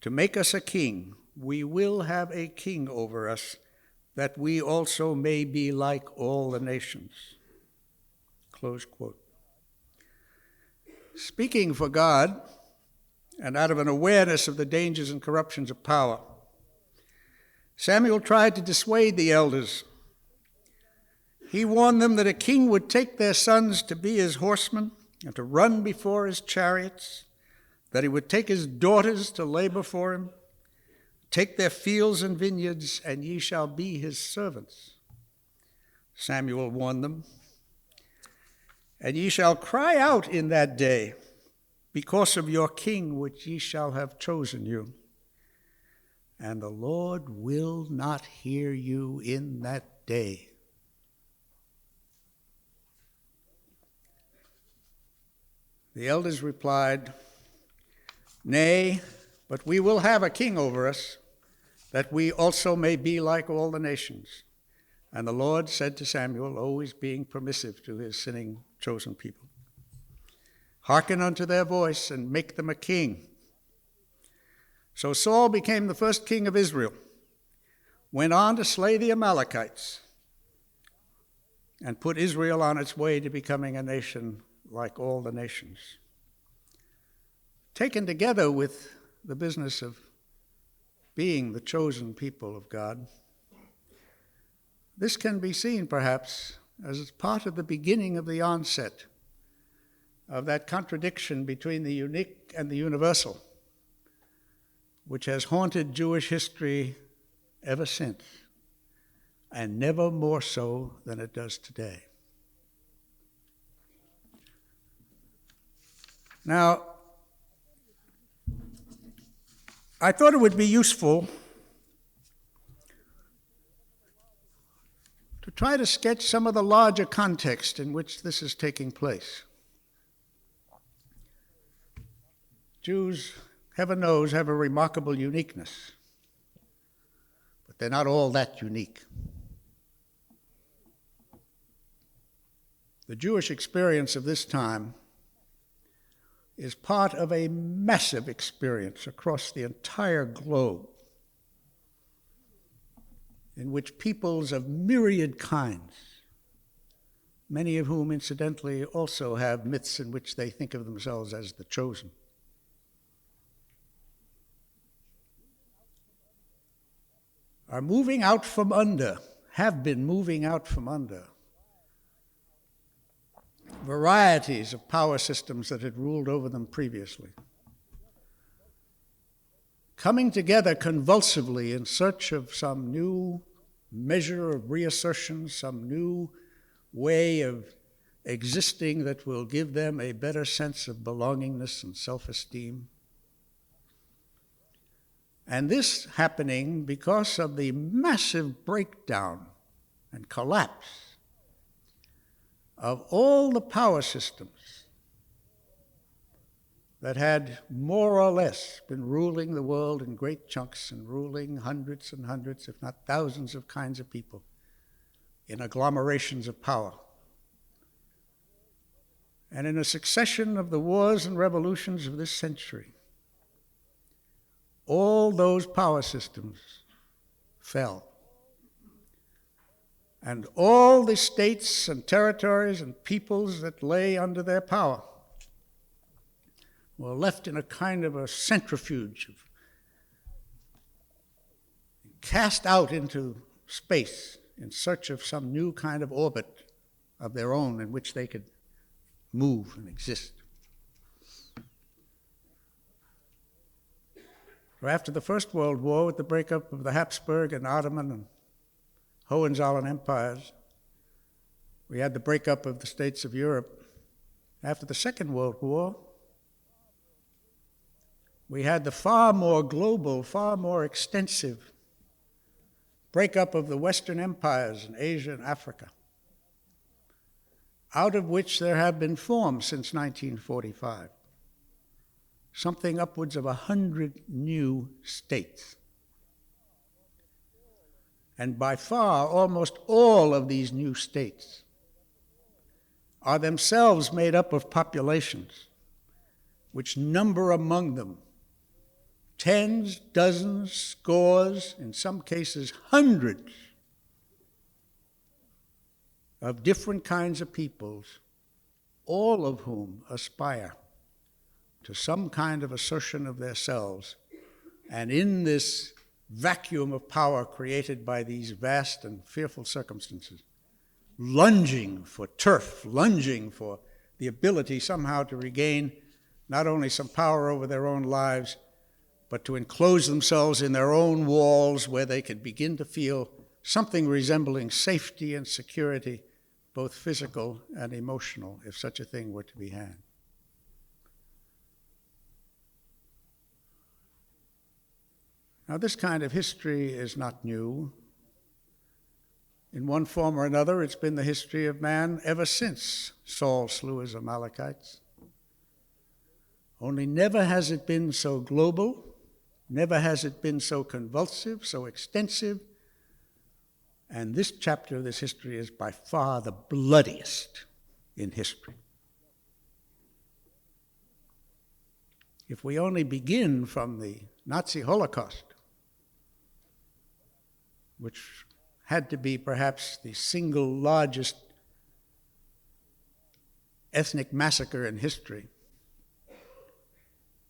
"To make us a king, we will have a king over us, that we also may be like all the nations." Close quote. Speaking for God, and out of an awareness of the dangers and corruptions of power, Samuel tried to dissuade the elders. He warned them that a king would take their sons to be his horsemen and to run before his chariots, that he would take his daughters to labor for him, take their fields and vineyards, and ye shall be his servants. Samuel warned them, "And ye shall cry out in that day because of your king which ye shall have chosen you. And the Lord will not hear you in that day." The elders replied, "Nay, but we will have a king over us, that we also may be like all the nations." And the Lord said to Samuel, always being permissive to his sinning chosen people, "Hearken unto their voice, and make them a king." So Saul became the first king of Israel, went on to slay the Amalekites, and put Israel on its way to becoming a nation like all the nations. Taken together with the business of being the chosen people of God, this can be seen perhaps as part of the beginning of the onset of that contradiction between the unique and the universal, which has haunted Jewish history ever since, and never more so than it does today. Now, I thought it would be useful to try to sketch some of the larger context in which this is taking place. Jews, heaven knows, have a remarkable uniqueness, but they're not all that unique. The Jewish experience of this time is part of a massive experience across the entire globe, in which peoples of myriad kinds many of whom, incidentally, also have myths in which they think of themselves as the chosen. Are moving out from under, have been moving out from under varieties of power systems that had ruled over them previously, coming together convulsively in search of some new measure of reassertion, some new way of existing that will give them a better sense of belongingness and self-esteem. And this happening because of the massive breakdown and collapse of all the power systems that had more or less been ruling the world in great chunks and ruling hundreds and hundreds, if not thousands of kinds of people in agglomerations of power. And in a succession of the wars and revolutions of this century, all those power systems fell. And all the states and territories and peoples that lay under their power were left in a kind of a centrifuge, cast out into space in search of some new kind of orbit of their own in which they could move and exist. After the First World War, with the breakup of the Habsburg and Ottoman and Hohenzollern empires, we had the breakup of the states of Europe. After the Second World War, we had the far more global, far more extensive breakup of the Western empires in Asia and Africa, out of which there have been formed since 1945 something upwards of 100 new states. And by far, almost all of these new states are themselves made up of populations which number among them tens, dozens, scores, in some cases hundreds of different kinds of peoples, all of whom aspire to some kind of assertion of themselves. And in this vacuum of power created by these vast and fearful circumstances, lunging for turf, lunging for the ability somehow to regain not only some power over their own lives, but to enclose themselves in their own walls where they could begin to feel something resembling safety and security, both physical and emotional, if such a thing were to be had. Now, this kind of history is not new. In one form or another, it's been the history of man ever since Saul slew his Amalekites. Only never has it been so global, never has it been so convulsive, so extensive, and this chapter of this history is by far the bloodiest in history. If we only begin from the Nazi Holocaust, which had to be perhaps the single largest ethnic massacre in history.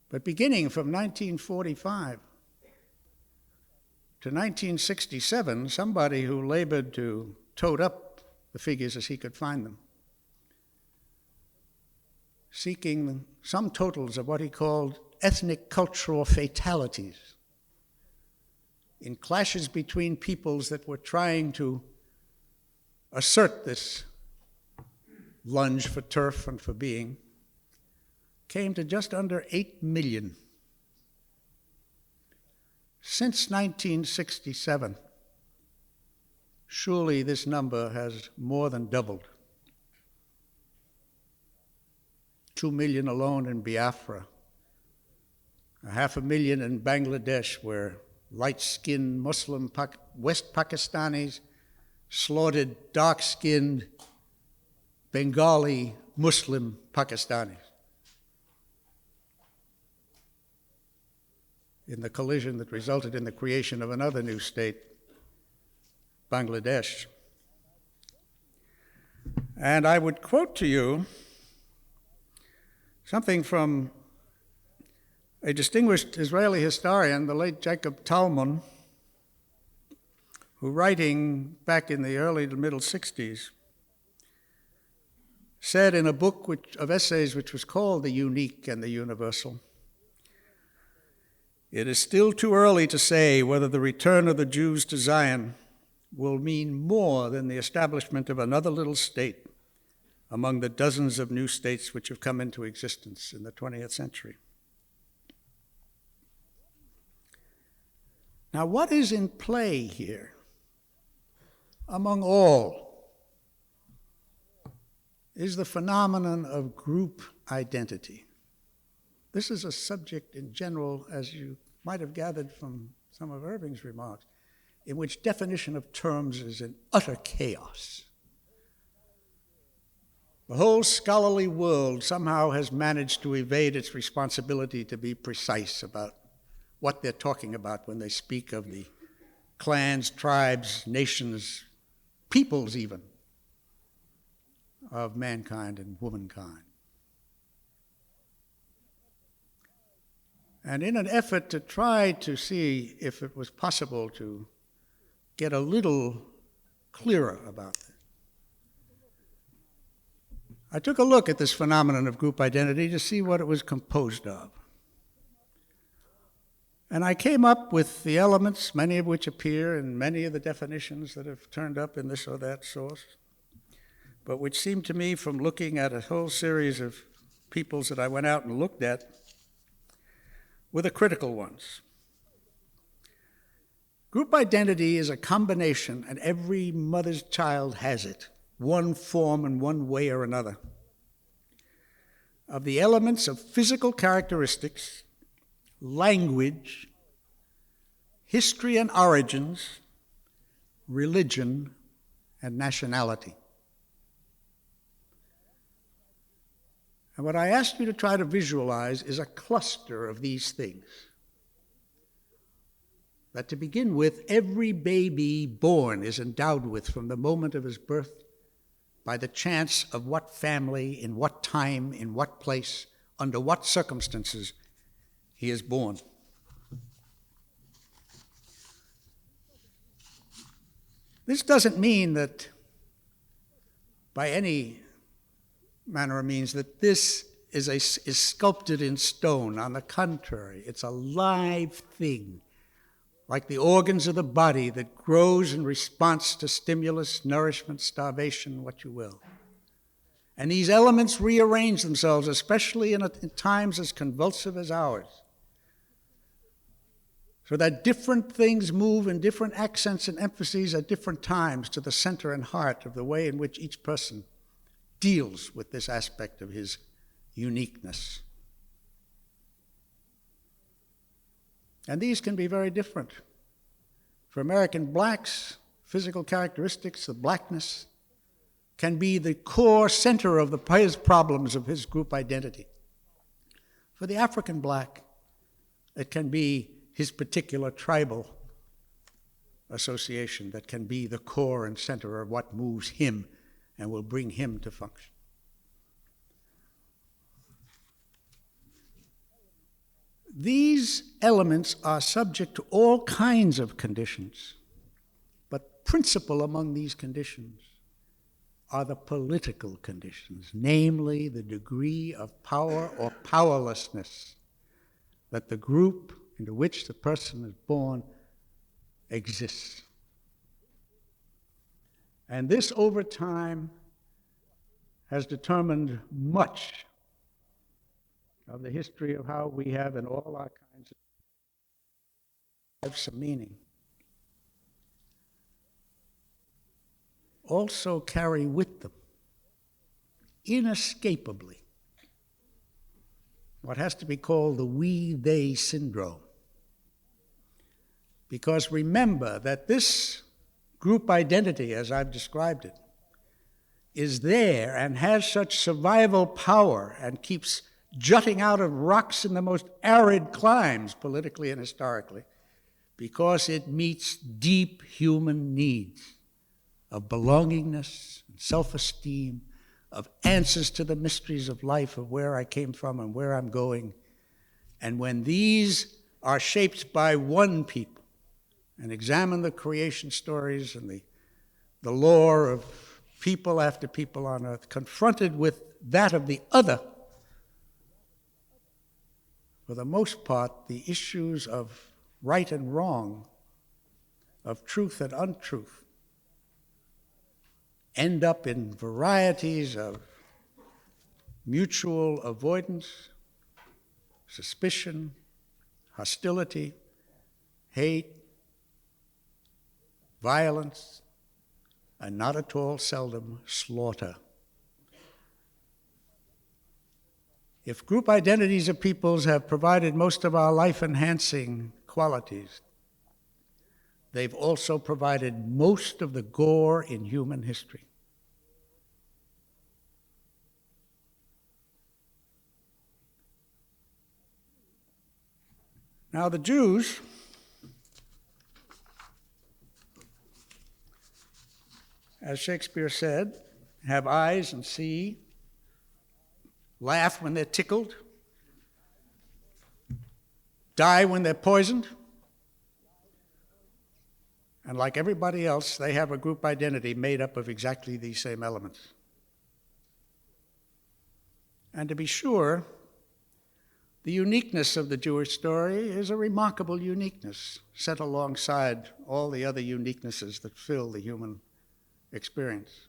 But beginning from 1945 to 1967, somebody who labored to tote up the figures as he could find them, seeking some totals of what he called ethnic cultural fatalities, in clashes between peoples that were trying to assert this lunge for turf and for being, came to just under 8 million. Since 1967, surely this number has more than doubled. 2 million alone in Biafra, 500,000 in Bangladesh, where light-skinned Muslim West Pakistanis slaughtered dark-skinned Bengali Muslim Pakistanis in the collision that resulted in the creation of another new state, Bangladesh. And I would quote to you something from a distinguished Israeli historian, the late Jacob Talmon, who, writing back in the early to middle 60s, said in a book of essays which was called The Unique and the Universal, "It is still too early to say whether the return of the Jews to Zion will mean more than the establishment of another little state among the dozens of new states which have come into existence in the 20th century." Now, what is in play here among all is the phenomenon of group identity. This is a subject in general, as you might have gathered from some of Irving's remarks, in which definition of terms is in utter chaos. The whole scholarly world somehow has managed to evade its responsibility to be precise about what they're talking about when they speak of the clans, tribes, nations, peoples even, of mankind and womankind. And in an effort to try to see if it was possible to get a little clearer about this, I took a look at this phenomenon of group identity to see what it was composed of. And I came up with the elements, many of which appear in many of the definitions that have turned up in this or that source, but which seemed to me, from looking at a whole series of peoples that I went out and looked at, were the critical ones. Group identity is a combination, and every mother's child has it, one form in one way or another, of the elements of physical characteristics, language, history and origins, religion, and nationality. And what I asked you to try to visualize is a cluster of these things. That to begin with, every baby born is endowed with from the moment of his birth by the chance of what family, in what time, in what place, under what circumstances he is born. This doesn't mean that, by any manner of means, that this is sculpted in stone. On the contrary, it's a live thing, like the organs of the body that grows in response to stimulus, nourishment, starvation, what you will. And these elements rearrange themselves, especially in times as convulsive as ours, so that different things move in different accents and emphases at different times to the center and heart of the way in which each person deals with this aspect of his uniqueness. And these can be very different. For American blacks, physical characteristics, the blackness, can be the core center of his problems of his group identity. For the African black, it can be his particular tribal association that can be the core and center of what moves him and will bring him to function. These elements are subject to all kinds of conditions, but principal among these conditions are the political conditions, namely the degree of power or powerlessness that the group into which the person is born exists. And this, over time, has determined much of the history of how we have, in all our kinds of, have some meaning. Also carry with them, inescapably, what has to be called the we-they syndrome. Because remember that this group identity, as I've described it, is there and has such survival power and keeps jutting out of rocks in the most arid climes, politically and historically, because it meets deep human needs of belongingness, and self-esteem, of answers to the mysteries of life, of where I came from and where I'm going. And when these are shaped by one people, and examine the creation stories and the lore of people after people on earth, confronted with that of the other, for the most part, the issues of right and wrong, of truth and untruth, end up in varieties of mutual avoidance, suspicion, hostility, hate, violence, and not at all seldom slaughter. If group identities of peoples have provided most of our life-enhancing qualities, they've also provided most of the gore in human history. Now, the Jews as Shakespeare said, have eyes and see, laugh when they're tickled, die when they're poisoned, and like everybody else, they have a group identity made up of exactly these same elements. And to be sure, the uniqueness of the Jewish story is a remarkable uniqueness set alongside all the other uniquenesses that fill the human experience.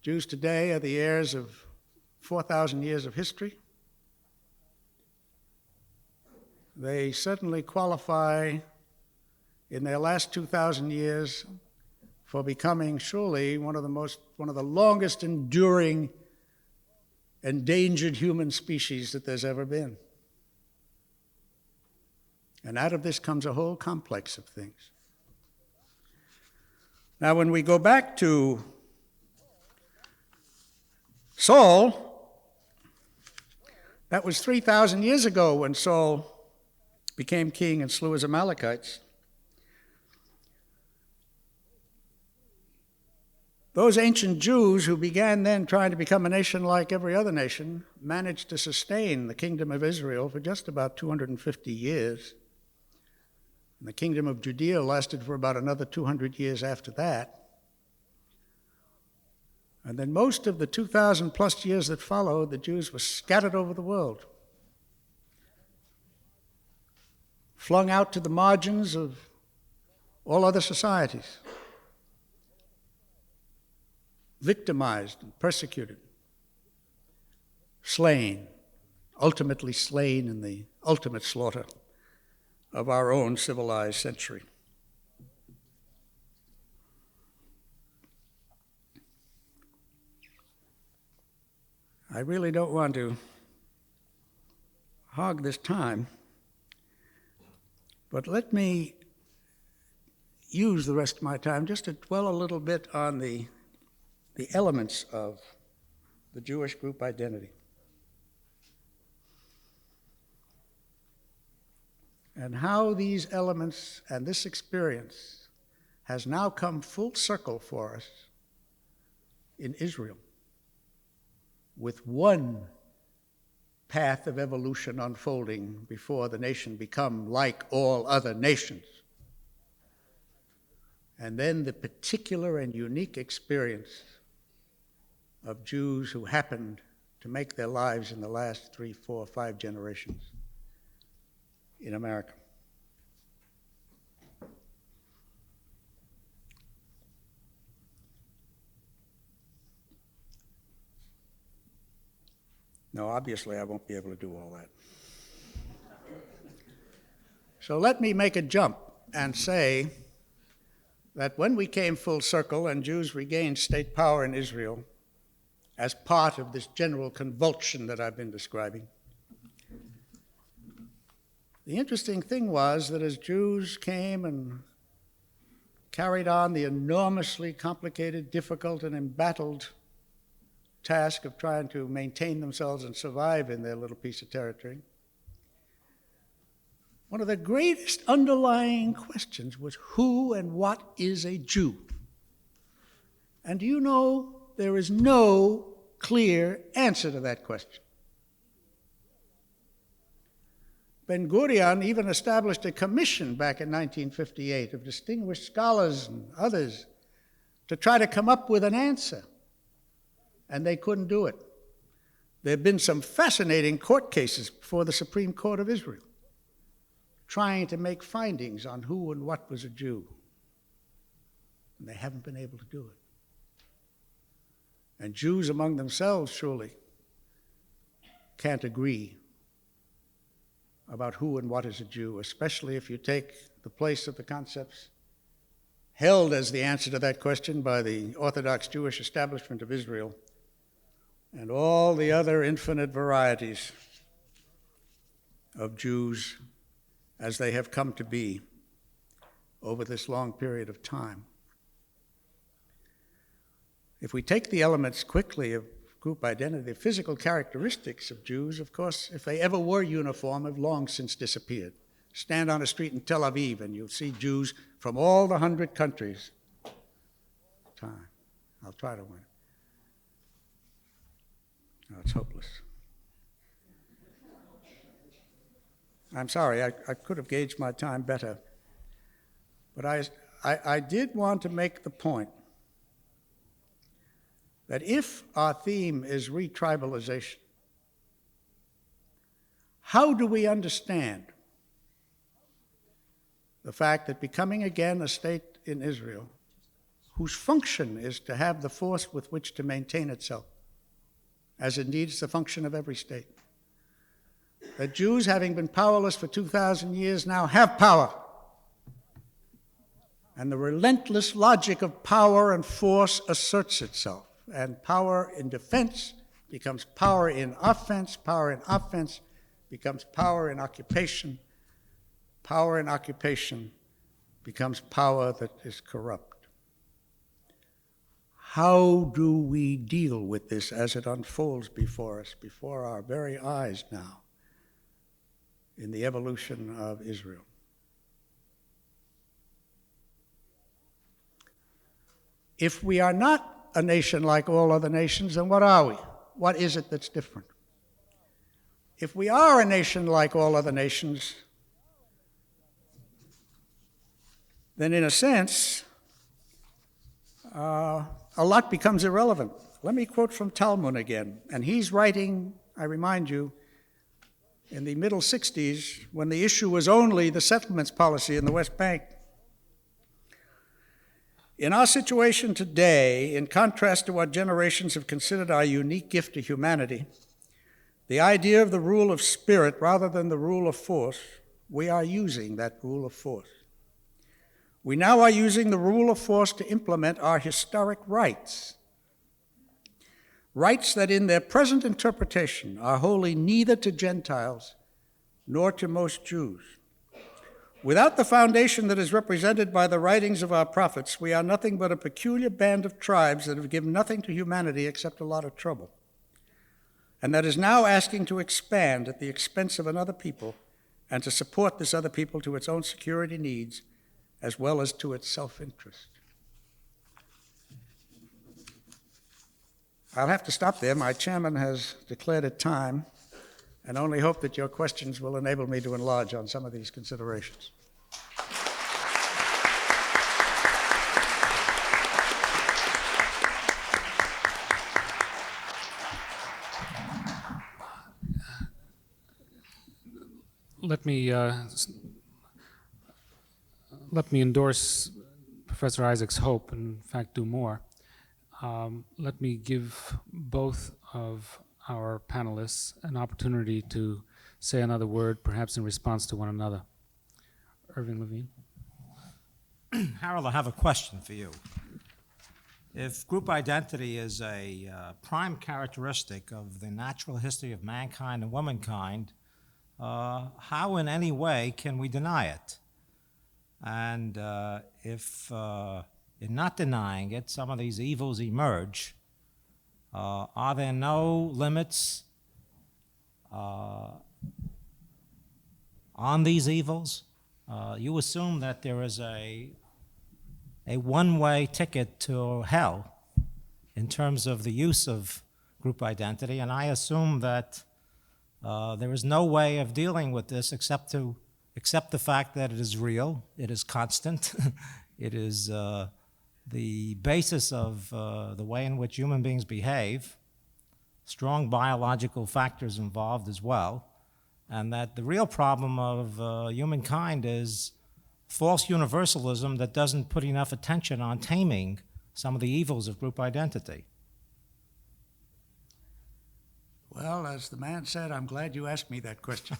Jews today are the heirs of 4,000 years of history. They certainly qualify in their last 2,000 years for becoming surely one of the longest enduring endangered human species that there's ever been. And out of this comes a whole complex of things. Now, when we go back to Saul, that was 3,000 years ago when Saul became king and slew his Amalekites. Those ancient Jews who began then trying to become a nation like every other nation managed to sustain the kingdom of Israel for just about 250 years. And the kingdom of Judea lasted for about another 200 years after that. And then most of the 2,000 plus years that followed, the Jews were scattered over the world, flung out to the margins of all other societies, victimized and persecuted, slain, ultimately slain in the ultimate slaughter of our own civilized century. I really don't want to hog this time, but let me use the rest of my time just to dwell a little bit on the elements of the Jewish group identity. And how these elements and this experience has now come full circle for us in Israel, with one path of evolution unfolding before the nation become like all other nations. And then the particular and unique experience of Jews who happened to make their lives in the last 3, 4, 5 generations in America. No, obviously I won't be able to do all that. So let me make a jump and say that when we came full circle and Jews regained state power in Israel as part of this general convulsion that I've been describing, the interesting thing was that as Jews came and carried on the enormously complicated, difficult, and embattled task of trying to maintain themselves and survive in their little piece of territory, one of the greatest underlying questions was who and what is a Jew? And do you know there is no clear answer to that question. Ben-Gurion even established a commission back in 1958 of distinguished scholars and others to try to come up with an answer, and they couldn't do it. There have been some fascinating court cases before the Supreme Court of Israel trying to make findings on who and what was a Jew, and they haven't been able to do it. And Jews among themselves surely can't agree about who and what is a Jew, especially if you take the place of the concepts held as the answer to that question by the Orthodox Jewish establishment of Israel and all the other infinite varieties of Jews as they have come to be over this long period of time. If we take the elements quickly of group identity, the physical characteristics of Jews, of course, if they ever were uniform, have long since disappeared. Stand on a street in Tel Aviv and you'll see Jews from all the 100 countries. I'll try to win. No, it's hopeless. I'm sorry, I could have gauged my time better. But I did want to make the point that if our theme is retribalization, how do we understand the fact that becoming again a state in Israel, whose function is to have the force with which to maintain itself, as indeed is the function of every state, that Jews, having been powerless for 2,000 years, now have power. And the relentless logic of power and force asserts itself. And power in defense becomes power in offense becomes power in occupation becomes power that is corrupt. How do we deal with this as it unfolds before us, before our very eyes now, in the evolution of Israel? If we are not a nation like all other nations, then what are we? What is it that's different? If we are a nation like all other nations, then in a sense, a lot becomes irrelevant. Let me quote from Talmud again. And he's writing, I remind you, in the middle 60s, when the issue was only the settlements policy in the West Bank. In our situation today, in contrast to what generations have considered our unique gift to humanity, the idea of the rule of spirit rather than the rule of force, we are using that rule of force. We now are using the rule of force to implement our historic rights. Rights that in their present interpretation are holy neither to Gentiles nor to most Jews. Without the foundation that is represented by the writings of our prophets, we are nothing but a peculiar band of tribes that have given nothing to humanity except a lot of trouble, and that is now asking to expand at the expense of another people and to support this other people to its own security needs as well as to its self-interest. I'll have to stop there. My chairman has declared it time, and only hope that your questions will enable me to enlarge on some of these considerations. Let me endorse Professor Isaac's hope, and in fact do more. Let me give both of our panelists an opportunity to say another word, perhaps in response to one another. Irving Levine. Harold, I have a question for you. If group identity is a prime characteristic of the natural history of mankind and womankind, how in any way can we deny it? And if in not denying it, some of these evils emerge, are there no limits on these evils? You assume that there is a one-way ticket to hell, in terms of the use of group identity, and I assume that there is no way of dealing with this except to accept the fact that it is real, it is constant, it is the basis of the way in which human beings behave, strong biological factors involved as well, and that the real problem of humankind is false universalism that doesn't put enough attention on taming some of the evils of group identity. Well, as the man said, I'm glad you asked me that question.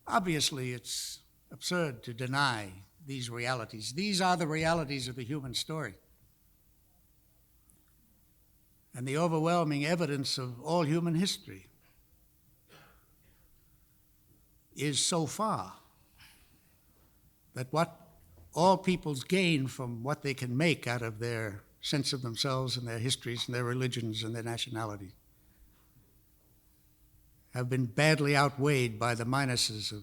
Obviously, it's absurd to deny these realities. These are the realities of the human story. And the overwhelming evidence of all human history is so far that what all peoples gain from what they can make out of their sense of themselves and their histories and their religions and their nationality have been badly outweighed by the minuses of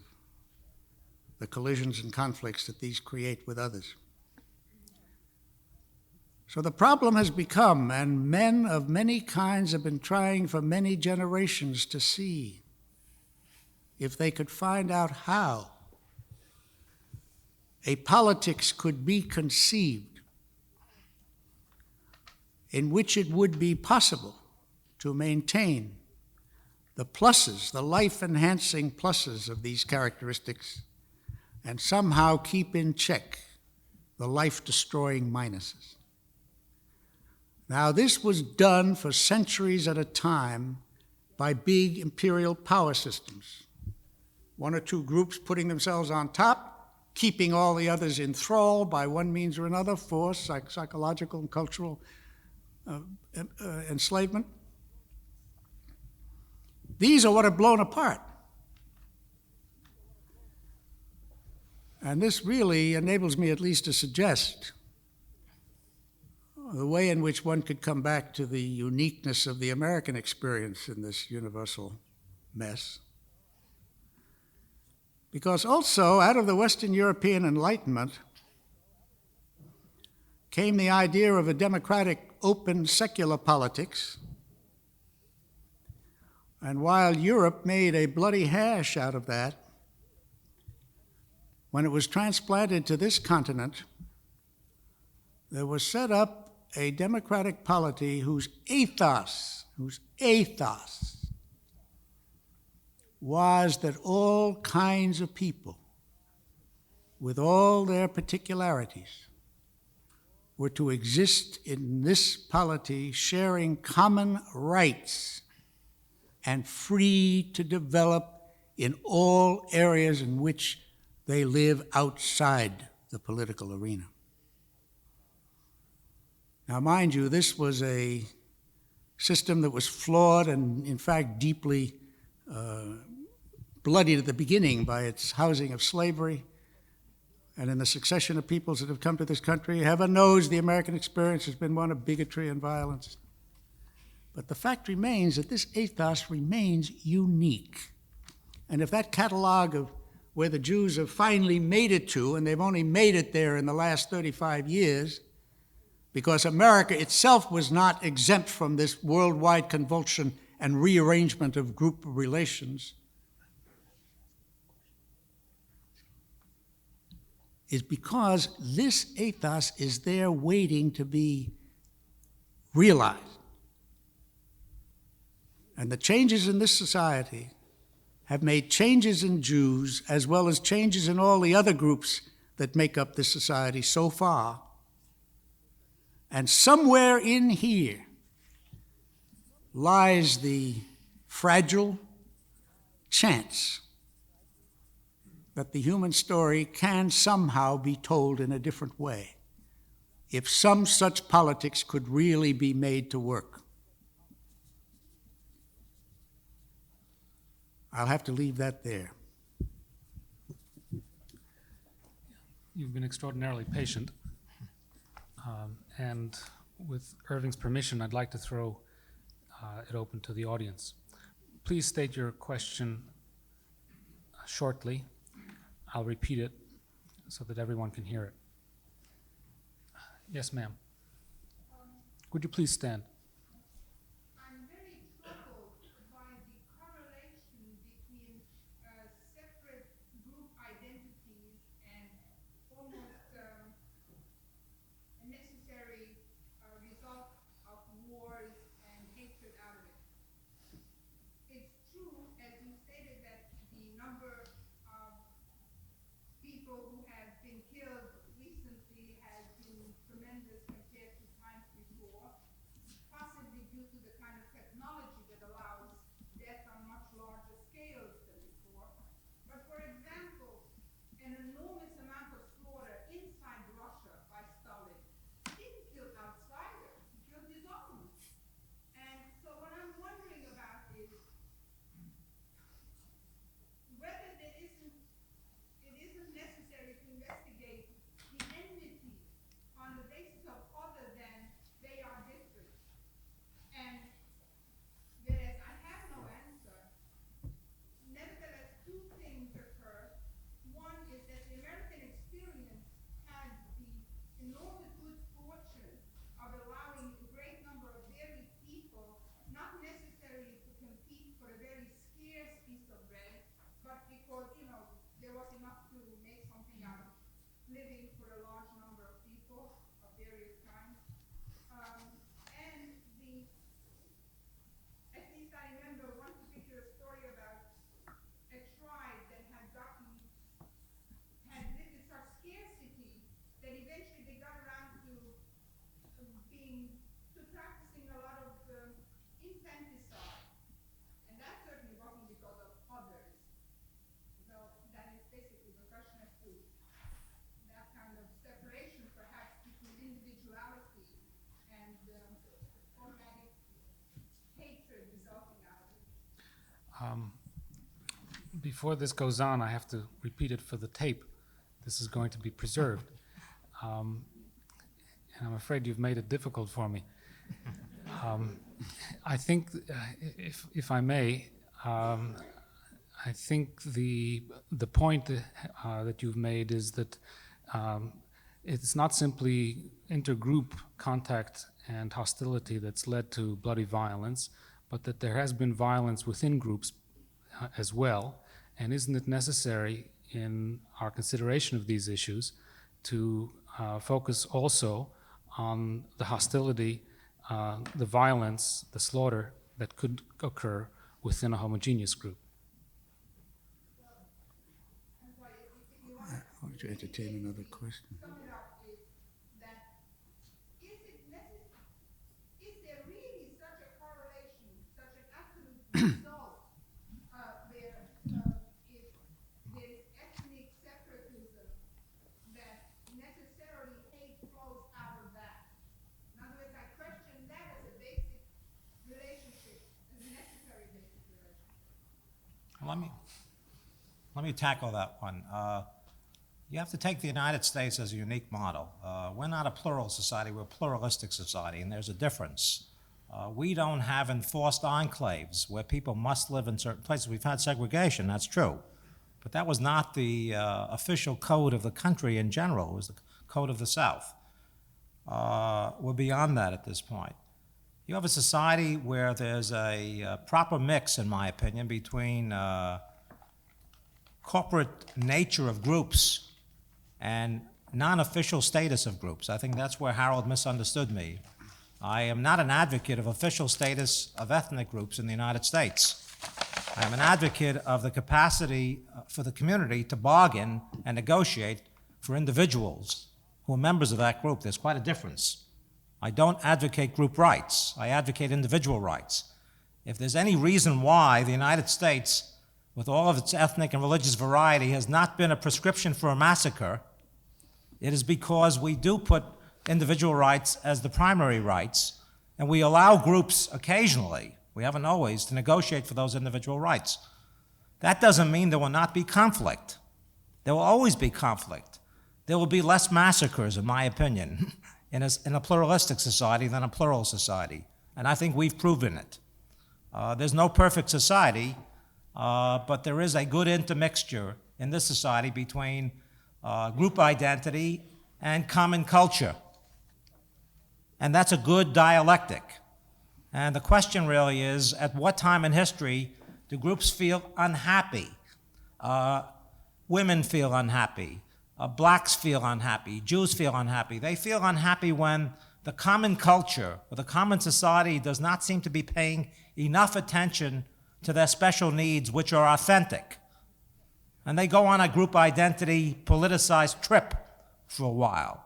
the collisions and conflicts that these create with others. So the problem has become, and men of many kinds have been trying for many generations to see if they could find out how a politics could be conceived in which it would be possible to maintain the pluses, the life-enhancing pluses of these characteristics, and somehow keep in check the life-destroying minuses. Now, this was done for centuries at a time by big imperial power systems. One or two groups putting themselves on top, keeping all the others in thrall by one means or another, force, psychological and cultural enslavement. These are what have blown apart. And this really enables me at least to suggest the way in which one could come back to the uniqueness of the American experience in this universal mess. Because also, out of the Western European Enlightenment came the idea of a democratic, open, secular politics. And while Europe made a bloody hash out of that, when it was transplanted to this continent, there was set up a democratic polity whose ethos was that all kinds of people, with all their particularities, were to exist in this polity sharing common rights and free to develop in all areas in which they live outside the political arena. Now, mind you, this was a system that was flawed and, in fact, deeply bloodied at the beginning by its housing of slavery. And in the succession of peoples that have come to this country, heaven knows the American experience has been one of bigotry and violence. But the fact remains that this ethos remains unique. And if that catalog of where the Jews have finally made it to, and they've only made it there in the last 35 years, because America itself was not exempt from this worldwide convulsion and rearrangement of group relations, is because this ethos is there waiting to be realized. And the changes in this society have made changes in Jews as well as changes in all the other groups that make up this society so far. And somewhere in here lies the fragile chance that the human story can somehow be told in a different way, if some such politics could really be made to work. I'll have to leave that there. You've been extraordinarily patient. And with Irving's permission, I'd like to throw it open to the audience. Please state your question shortly. I'll repeat it so that everyone can hear it. Yes, ma'am. Would you please stand? I'm very troubled by the correlation between separate group identities and almost a necessary result of wars and hatred out of it. It's true, as you stated, that the number of people who have been killed recently has been tremendous compared to times before, possibly due to the kind of technology that allows death on much larger scales than before. But for example, an enormous amount of slaughter inside Russia by Stalin didn't kill outsiders, he killed his own. And so what I'm wondering about is whether it isn't necessary to investigate the enmity on the basis of other than they are different. And whereas I have no answer, nevertheless, two things occur. One is that the American experience had the enormous good fortune of allowing a great number of varied people, not necessarily to compete for a very scarce piece of bread, but because, there was enough to make something out of living for a large number of people of various kinds. And at least I remember one particular story about a tribe that had lived in such scarcity that eventually they got around to practicing a lot of infanticide. And that certainly wasn't because of others. So that is basically the question as to that kind of separation perhaps between individuality and automatic hatred resulting out of it. Before this goes on, I have to repeat it for the tape. This is going to be preserved. And I'm afraid you've made it difficult for me. I think, if I may, I think the point that you've made is that it's not simply intergroup contact and hostility that's led to bloody violence, but that there has been violence within groups as well. And isn't it necessary in our consideration of these issues to focus also on the hostility, the violence, the slaughter that could occur within a homogeneous group? I want to entertain another question. Sum it up is that is there really such a correlation, such an absolute result where if there is ethnic separatism that necessarily hate flows out of that? In other words, I question that as a basic relationship, as a necessary basic relationship. Let me tackle that one. You have to take the United States as a unique model. We're not a plural society, we're a pluralistic society, and there's a difference. We don't have enforced enclaves where people must live in certain places. We've had segregation, that's true. But that was not the official code of the country in general. It was the code of the South. We're beyond that at this point. You have a society where there's a proper mix, in my opinion, between corporate nature of groups and non-official status of groups. I think that's where Harold misunderstood me. I am not an advocate of official status of ethnic groups in the United States. I am an advocate of the capacity for the community to bargain and negotiate for individuals who are members of that group. There's quite a difference. I don't advocate group rights. I advocate individual rights. If there's any reason why the United States, with all of its ethnic and religious variety, has not been a prescription for a massacre, it is because we do put individual rights as the primary rights, and we allow groups occasionally, we haven't always, to negotiate for those individual rights. That doesn't mean there will not be conflict. There will always be conflict. There will be less massacres, in my opinion, in a pluralistic society than a plural society, and I think we've proven it. There's no perfect society, but there is a good intermixture in this society between group identity and common culture. And that's a good dialectic. And the question really is, at what time in history do groups feel unhappy? Women feel unhappy. Blacks feel unhappy. Jews feel unhappy. They feel unhappy when the common culture or the common society does not seem to be paying enough attention to their special needs, which are authentic. And they go on a group identity politicized trip for a while.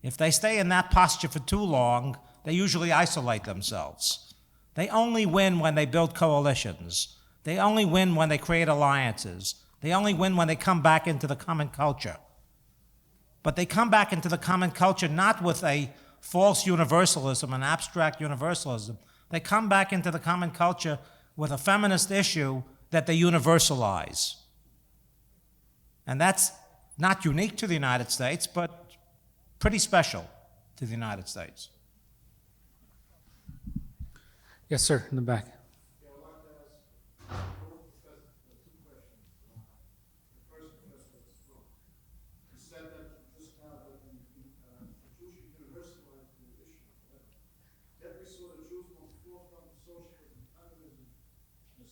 If they stay in that posture for too long, they usually isolate themselves. They only win when they build coalitions. They only win when they create alliances. They only win when they come back into the common culture. But they come back into the common culture not with a false universalism, an abstract universalism. They come back into the common culture with a feminist issue that they universalize. And that's not unique to the United States, but pretty special to the United States. Yes, sir, in the back.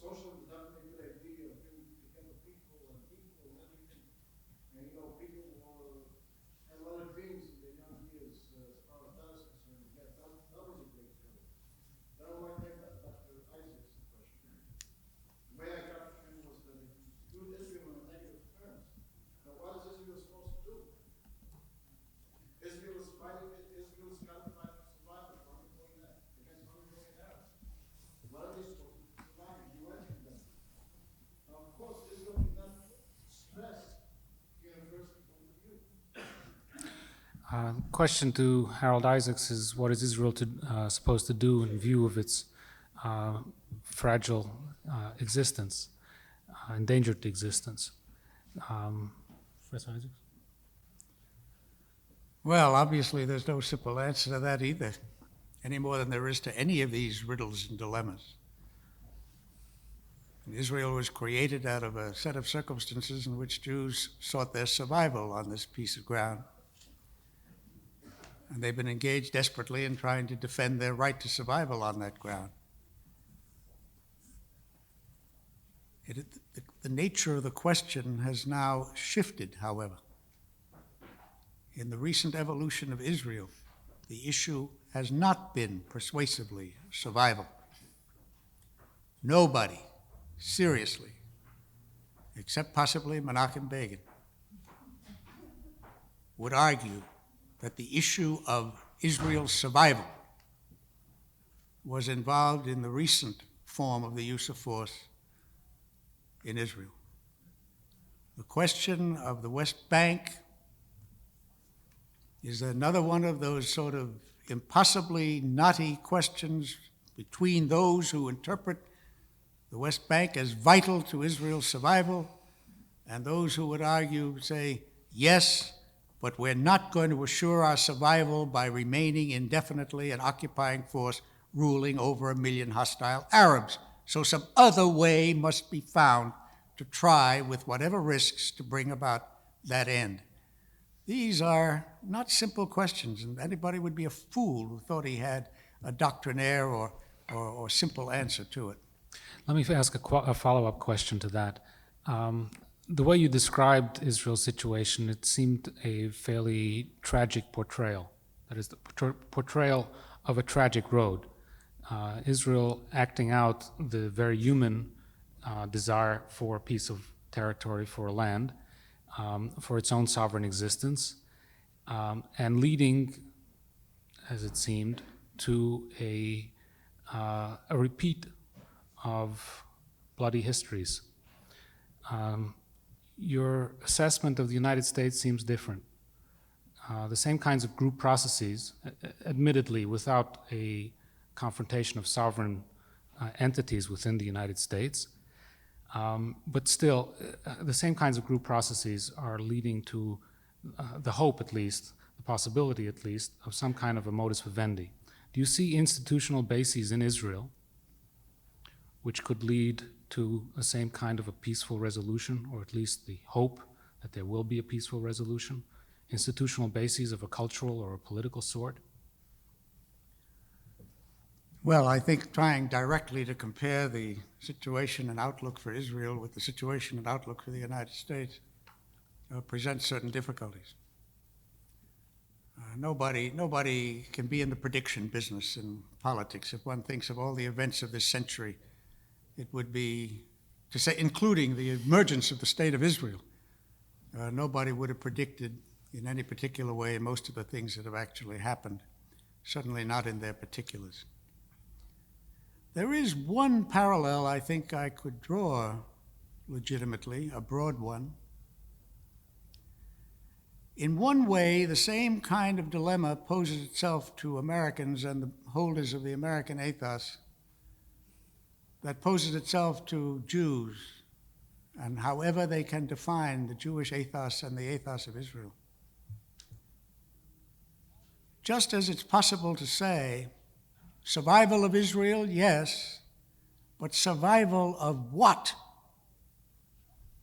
Socialism is not a good idea of bringing together people and everything. And people had a lot of dreams in their young years as far as that is concerned. That was a great deal. That was like Dr. Isaac's question. The way I got from him was that he viewed Israel in negative terms. Now, what is Israel supposed to do? Israel is got to fight for survival for 100 million against 100 million Arabs. What are they supposed to do? Of course, Israel did not stress universal point of view. Question to Harold Isaacs is, what is Israel supposed to do in view of its fragile existence, endangered existence? Professor Isaacs? Well, obviously, there's no simple answer to that either, any more than there is to any of these riddles and dilemmas. Israel was created out of a set of circumstances in which Jews sought their survival on this piece of ground. And they've been engaged desperately in trying to defend their right to survival on that ground. The nature of the question has now shifted, however. In the recent evolution of Israel, the issue has not been persuasively survival. Nobody, seriously, except possibly Menachem Begin, would argue that the issue of Israel's survival was involved in the recent form of the use of force in Israel. The question of the West Bank is another one of those sort of impossibly knotty questions between those who interpret the West Bank as vital to Israel's survival and those who would argue, say, yes, but we're not going to assure our survival by remaining indefinitely an occupying force ruling over 1 million hostile Arabs. So some other way must be found to try, with whatever risks, to bring about that end. These are not simple questions, and anybody would be a fool who thought he had a doctrinaire or simple answer to it. Let me ask a follow-up question to that. The way you described Israel's situation, it seemed a fairly tragic portrayal. That is, the portrayal of a tragic road. Israel acting out the very human desire for a piece of territory, for land, for its own sovereign existence, and leading, as it seemed, to a repeat of bloody histories. Your assessment of the United States seems different. The same kinds of group processes, admittedly without a confrontation of sovereign entities within the United States, but still, the same kinds of group processes are leading to the hope, at least, the possibility, at least, of some kind of a modus vivendi. Do you see institutional bases in Israel which could lead to the same kind of a peaceful resolution, or at least the hope that there will be a peaceful resolution? Institutional bases of a cultural or a political sort? Well, I think trying directly to compare the situation and outlook for Israel with the situation and outlook for the United States presents certain difficulties. Nobody can be in the prediction business in politics. If one thinks of all the events of this century, it would be, to say, including the emergence of the State of Israel, nobody would have predicted in any particular way most of the things that have actually happened, certainly not in their particulars. There is one parallel I think I could draw legitimately, a broad one. In one way, the same kind of dilemma poses itself to Americans and the holders of the American ethos that poses itself to Jews, and however they can define the Jewish ethos and the ethos of Israel. Just as it's possible to say, survival of Israel, yes, but survival of what?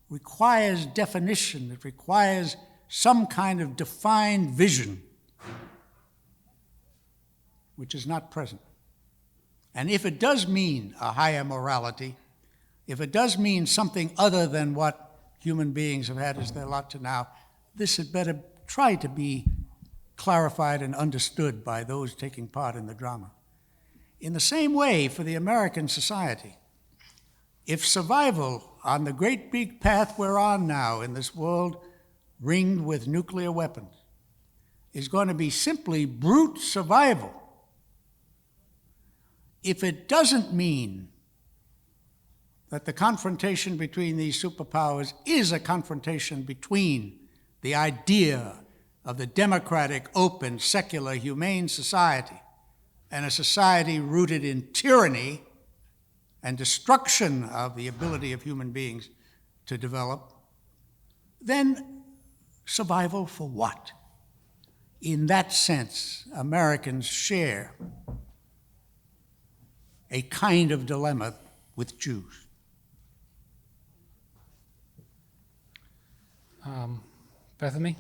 Requires definition. It requires some kind of defined vision, which is not present. And if it does mean a higher morality, if it does mean something other than what human beings have had as their lot to now, this had better try to be clarified and understood by those taking part in the drama. In the same way, for the American society, if survival on the great big path we're on now in this world ringed with nuclear weapons is going to be simply brute survival, if it doesn't mean that the confrontation between these superpowers is a confrontation between the idea of the democratic, open, secular, humane society and a society rooted in tyranny and destruction of the ability of human beings to develop, then survival for what? In that sense, Americans share a kind of dilemma with Jews. Bethany?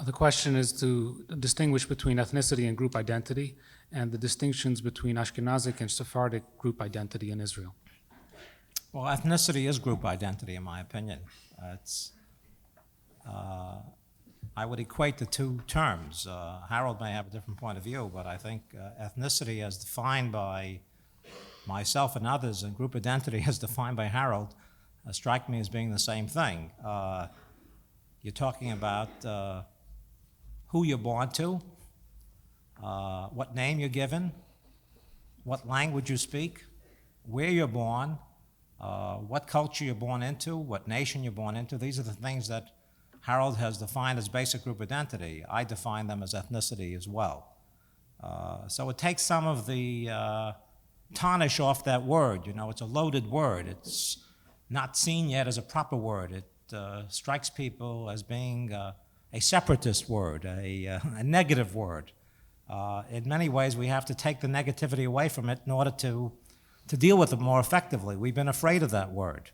The question is to distinguish between ethnicity and group identity and the distinctions between Ashkenazic and Sephardic group identity in Israel. Well, ethnicity is group identity, in my opinion. I would equate the two terms. Harold may have a different point of view, but I think ethnicity as defined by myself and others, and group identity as defined by Harold, strike me as being the same thing. You're talking about who you're born to, what name you're given, what language you speak, where you're born, what culture you're born into, what nation you're born into. These are the things that Harold has defined as basic group identity. I define them as ethnicity as well. So it takes some of the tarnish off that word. You know, it's a loaded word. It's not seen yet as a proper word. It strikes people as being a separatist word, a negative word. In many ways, we have to take the negativity away from it in order to deal with it more effectively. We've been afraid of that word.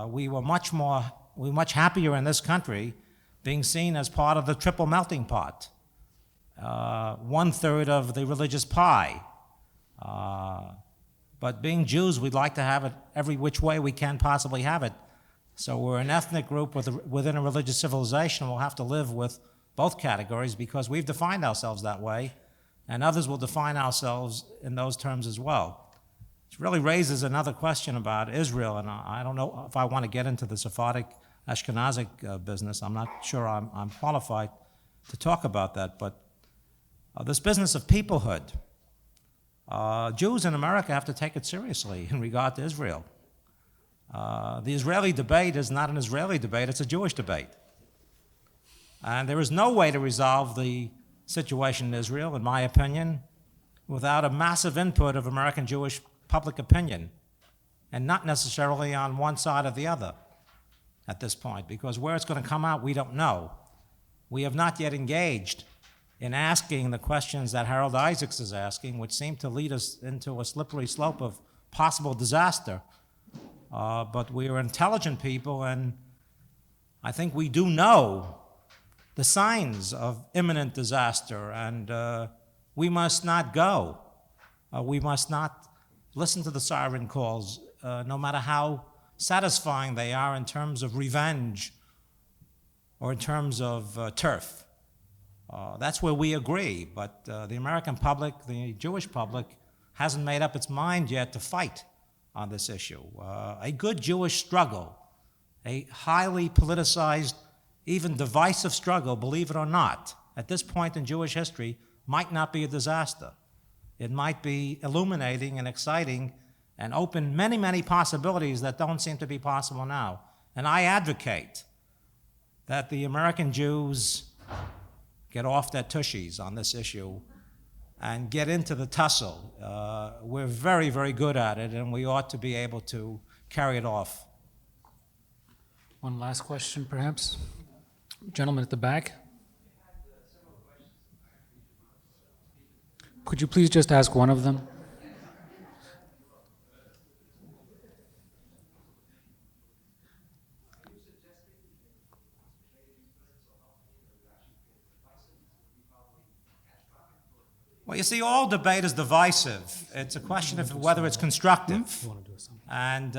We were much happier in this country being seen as part of the triple melting pot, 1/3 of the religious pie. But being Jews, we'd like to have it every which way we can possibly have it. So we're an ethnic group within a religious civilization. We'll have to live with both categories because we've defined ourselves that way, and others will define ourselves in those terms as well. It really raises another question about Israel, and I don't know if I want to get into the Sephardic Ashkenazic business. I'm not sure I'm qualified to talk about that, but this business of peoplehood, Jews in America have to take it seriously in regard to Israel. The Israeli debate is not an Israeli debate, it's a Jewish debate. And there is no way to resolve the situation in Israel, in my opinion, without a massive input of American Jewish public opinion, and not necessarily on one side or the other at this point, because where it's going to come out, we don't know. We have not yet engaged in asking the questions that Harold Isaacs is asking, which seem to lead us into a slippery slope of possible disaster. But we are intelligent people, and I think we do know the signs of imminent disaster, and we must not go. We must not listen to the siren calls, no matter how satisfying they are in terms of revenge or in terms of turf. That's where we agree, but the American public, the Jewish public, hasn't made up its mind yet to fight on this issue. A good Jewish struggle, a highly politicized, even divisive struggle, believe it or not, at this point in Jewish history, might not be a disaster. It might be illuminating and exciting and open many, many possibilities that don't seem to be possible now. And I advocate that the American Jews get off their tushies on this issue and get into the tussle. We're very, very good at it, and we ought to be able to carry it off. One last question, perhaps. Gentleman at the back. Could you please just ask one of them? Well, you see, all debate is divisive. It's a question of whether it's constructive. And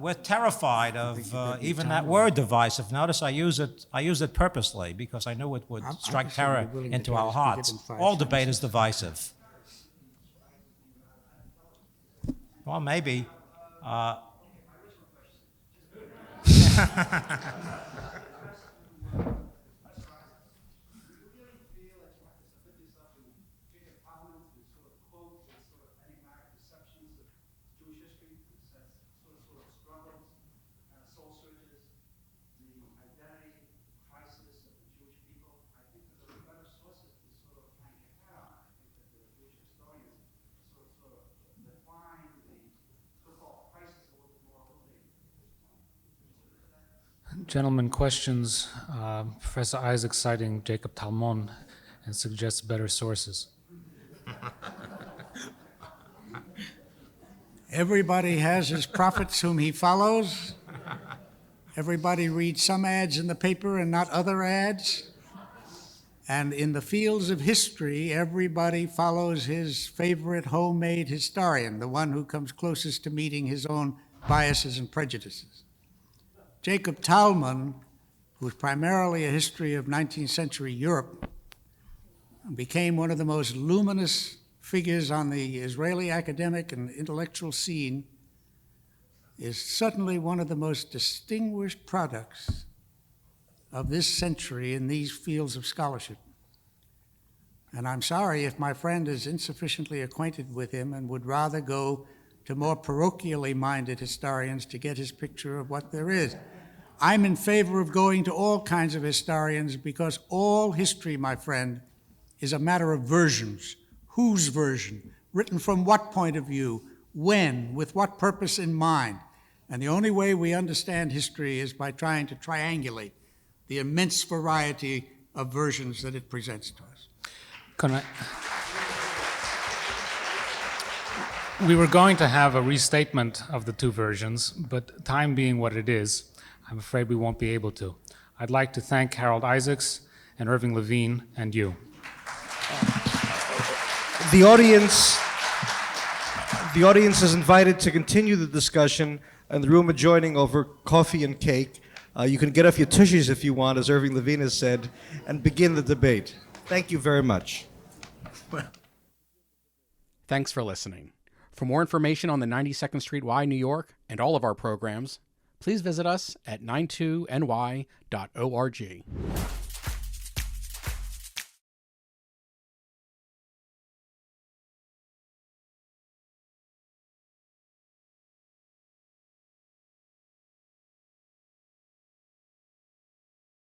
we're terrified of even that word divisive. Notice I use it purposely because I knew it would strike terror into our hearts. All debate is divisive. Well, maybe. Gentleman questions Professor Isaacs citing Jacob Talmon and suggests better sources. Everybody has his prophets whom he follows. Everybody reads some ads in the paper and not other ads. And in the fields of history, everybody follows his favorite homemade historian, the one who comes closest to meeting his own biases and prejudices. Jacob Talmon, who's primarily a history of 19th century Europe, became one of the most luminous figures on the Israeli academic and intellectual scene, is certainly one of the most distinguished products of this century in these fields of scholarship. And I'm sorry if my friend is insufficiently acquainted with him and would rather go to more parochially minded historians to get his picture of what there is. I'm in favor of going to all kinds of historians because all history, my friend, is a matter of versions. Whose version? Written from what point of view? When? With what purpose in mind? And the only way we understand history is by trying to triangulate the immense variety of versions that it presents to us. We were going to have a restatement of the two versions, but time being what it is, I'm afraid we won't be able to. I'd like to thank Harold Isaacs and Irving Levine and you. The audience is invited to continue the discussion in the room adjoining over coffee and cake. You can get off your tushies if you want, as Irving Levine has said, and begin the debate. Thank you very much. Thanks for listening. For more information on the 92nd Street Y, New York, and all of our programs, please visit us at 92ny.org.